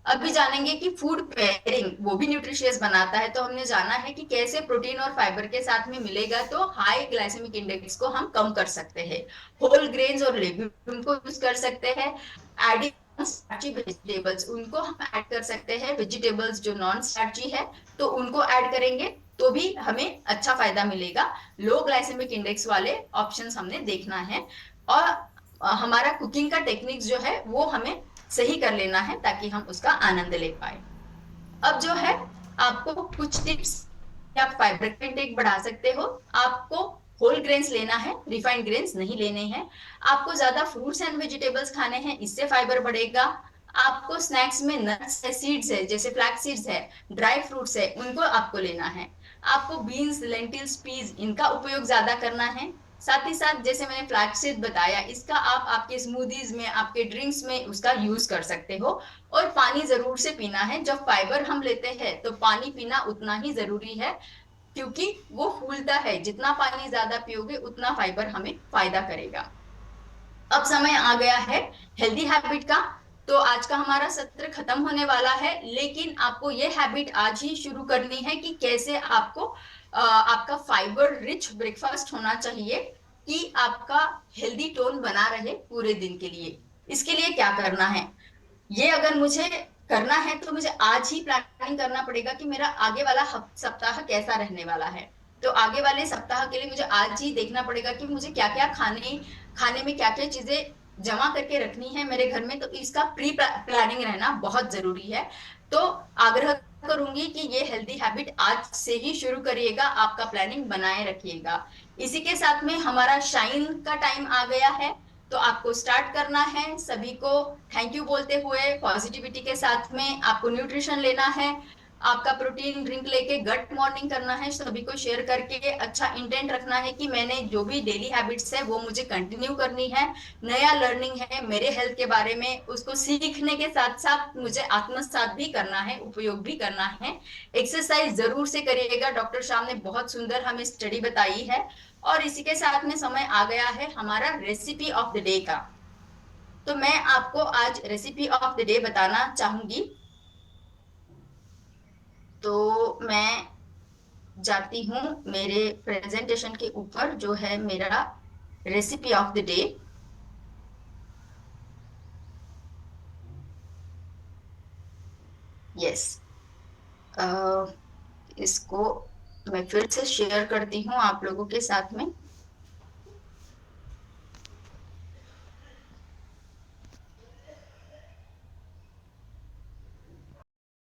अभी जानेंगे कि फूड पेयरिंग वो भी न्यूट्रिशियस बनाता है। तो हमने जाना है कि कैसे प्रोटीन और फाइबर के साथ में मिलेगा तो हाई ग्लाइसेमिक इंडेक्स को हम कम कर सकते हैं। होल ग्रेन्स और लेग्यूम को यूज कर सकते हैं। एडिंग स्टार्ची वेजिटेबल्स, उनको हम ऐड कर सकते हैं। वेजिटेबल्स जो नॉन स्टार्ची है तो उनको ऐड करेंगे तो भी हमें अच्छा फायदा मिलेगा। लो ग्लाइसेमिक इंडेक्स वाले ऑप्शंस हमने देखना है, और हमारा कुकिंग का टेक्निक्स जो है वो हमें सही कर लेना है ताकि हम उसका आनंद ले पाए। अब जो है आपको कुछ टिप्स, आप फाइबर का इंटेक बढ़ा सकते हो। आपको होल ग्रेन्स लेना है, रिफाइंड ग्रेन्स नहीं लेने हैं। आपको ज्यादा फ्रूट्स एंड वेजिटेबल्स खाने हैं, इससे फाइबर बढ़ेगा। आपको स्नैक्स में नट्स है, सीड्स है, जैसे फ्लैक्स सीड्स है, ड्राई फ्रूट्स है, उनको आपको लेना है। आपको बीन्स, लेंटिल्स, पीज, इनका उपयोग ज्यादा करना है। साथ ही साथ जैसे मैंने फ्लैक्सीड बताया, इसका आप आपके स्मूदीज में, आपके ड्रिंक्स में उसका यूज कर सकते हो। और पानी जरूर से पीना है। जब फाइबर हम लेते हैं तो पानी पीना उतना ही जरूरी है, क्योंकि वो फूलता है, जितना पानी ज्यादा पियोगे उतना फाइबर हमें फायदा करेगा। अब समय आ गया है हेल्दी हैबिट का। तो आज का हमारा सत्र खत्म होने वाला है, लेकिन आपको ये हैबिट आज ही शुरू करनी है कि कैसे आपको आपका फाइबर रिच ब्रेकफास्ट होना चाहिए कि आपका हेल्दी टोन बना रहे पूरे दिन के लिए। इसके लिए क्या करना है? ये अगर मुझे करना है तो मुझे आज ही प्लानिंग करना पड़ेगा कि मेरा आगे वाला सप्ताह कैसा रहने वाला है। तो आगे वाले सप्ताह के लिए मुझे आज ही देखना पड़ेगा कि मुझे क्या क्या खाने खाने में क्या क्या चीजें जमा करके रखनी है मेरे घर में। तो इसका प्री प्लानिंग रहना बहुत जरूरी है। तो आग्रह करूंगी कि ये हेल्दी हैबिट आज से ही शुरू करिएगा, आपका प्लानिंग बनाए रखिएगा। इसी के साथ में हमारा शाइन का टाइम आ गया है। तो आपको स्टार्ट करना है, सभी को थैंक यू बोलते हुए पॉजिटिविटी के साथ में आपको न्यूट्रिशन लेना है, आपका प्रोटीन ड्रिंक लेके गट मॉर्निंग करना है, सभी को शेयर करके अच्छा इंटेंट रखना है कि मैंने जो भी डेली हैबिट्स है वो मुझे कंटिन्यू करनी है। नया लर्निंग है मेरे हेल्थ के बारे में, उसको सीखने के साथ साथ मुझे आत्मसात भी करना है, उपयोग भी करना है। एक्सरसाइज जरूर से करिएगा, डॉक्टर शाम ने बहुत सुंदर हमें स्टडी बताई है। और इसी के साथ में समय आ गया है हमारा रेसिपी ऑफ द डे का। तो मैं आपको आज रेसिपी ऑफ द डे बताना चाहूंगी। तो मैं जाती हूँ मेरे प्रेजेंटेशन के ऊपर जो है मेरा recipe of the day. Yes, इसको मैं फिर से शेयर करती हूँ आप लोगों के साथ में।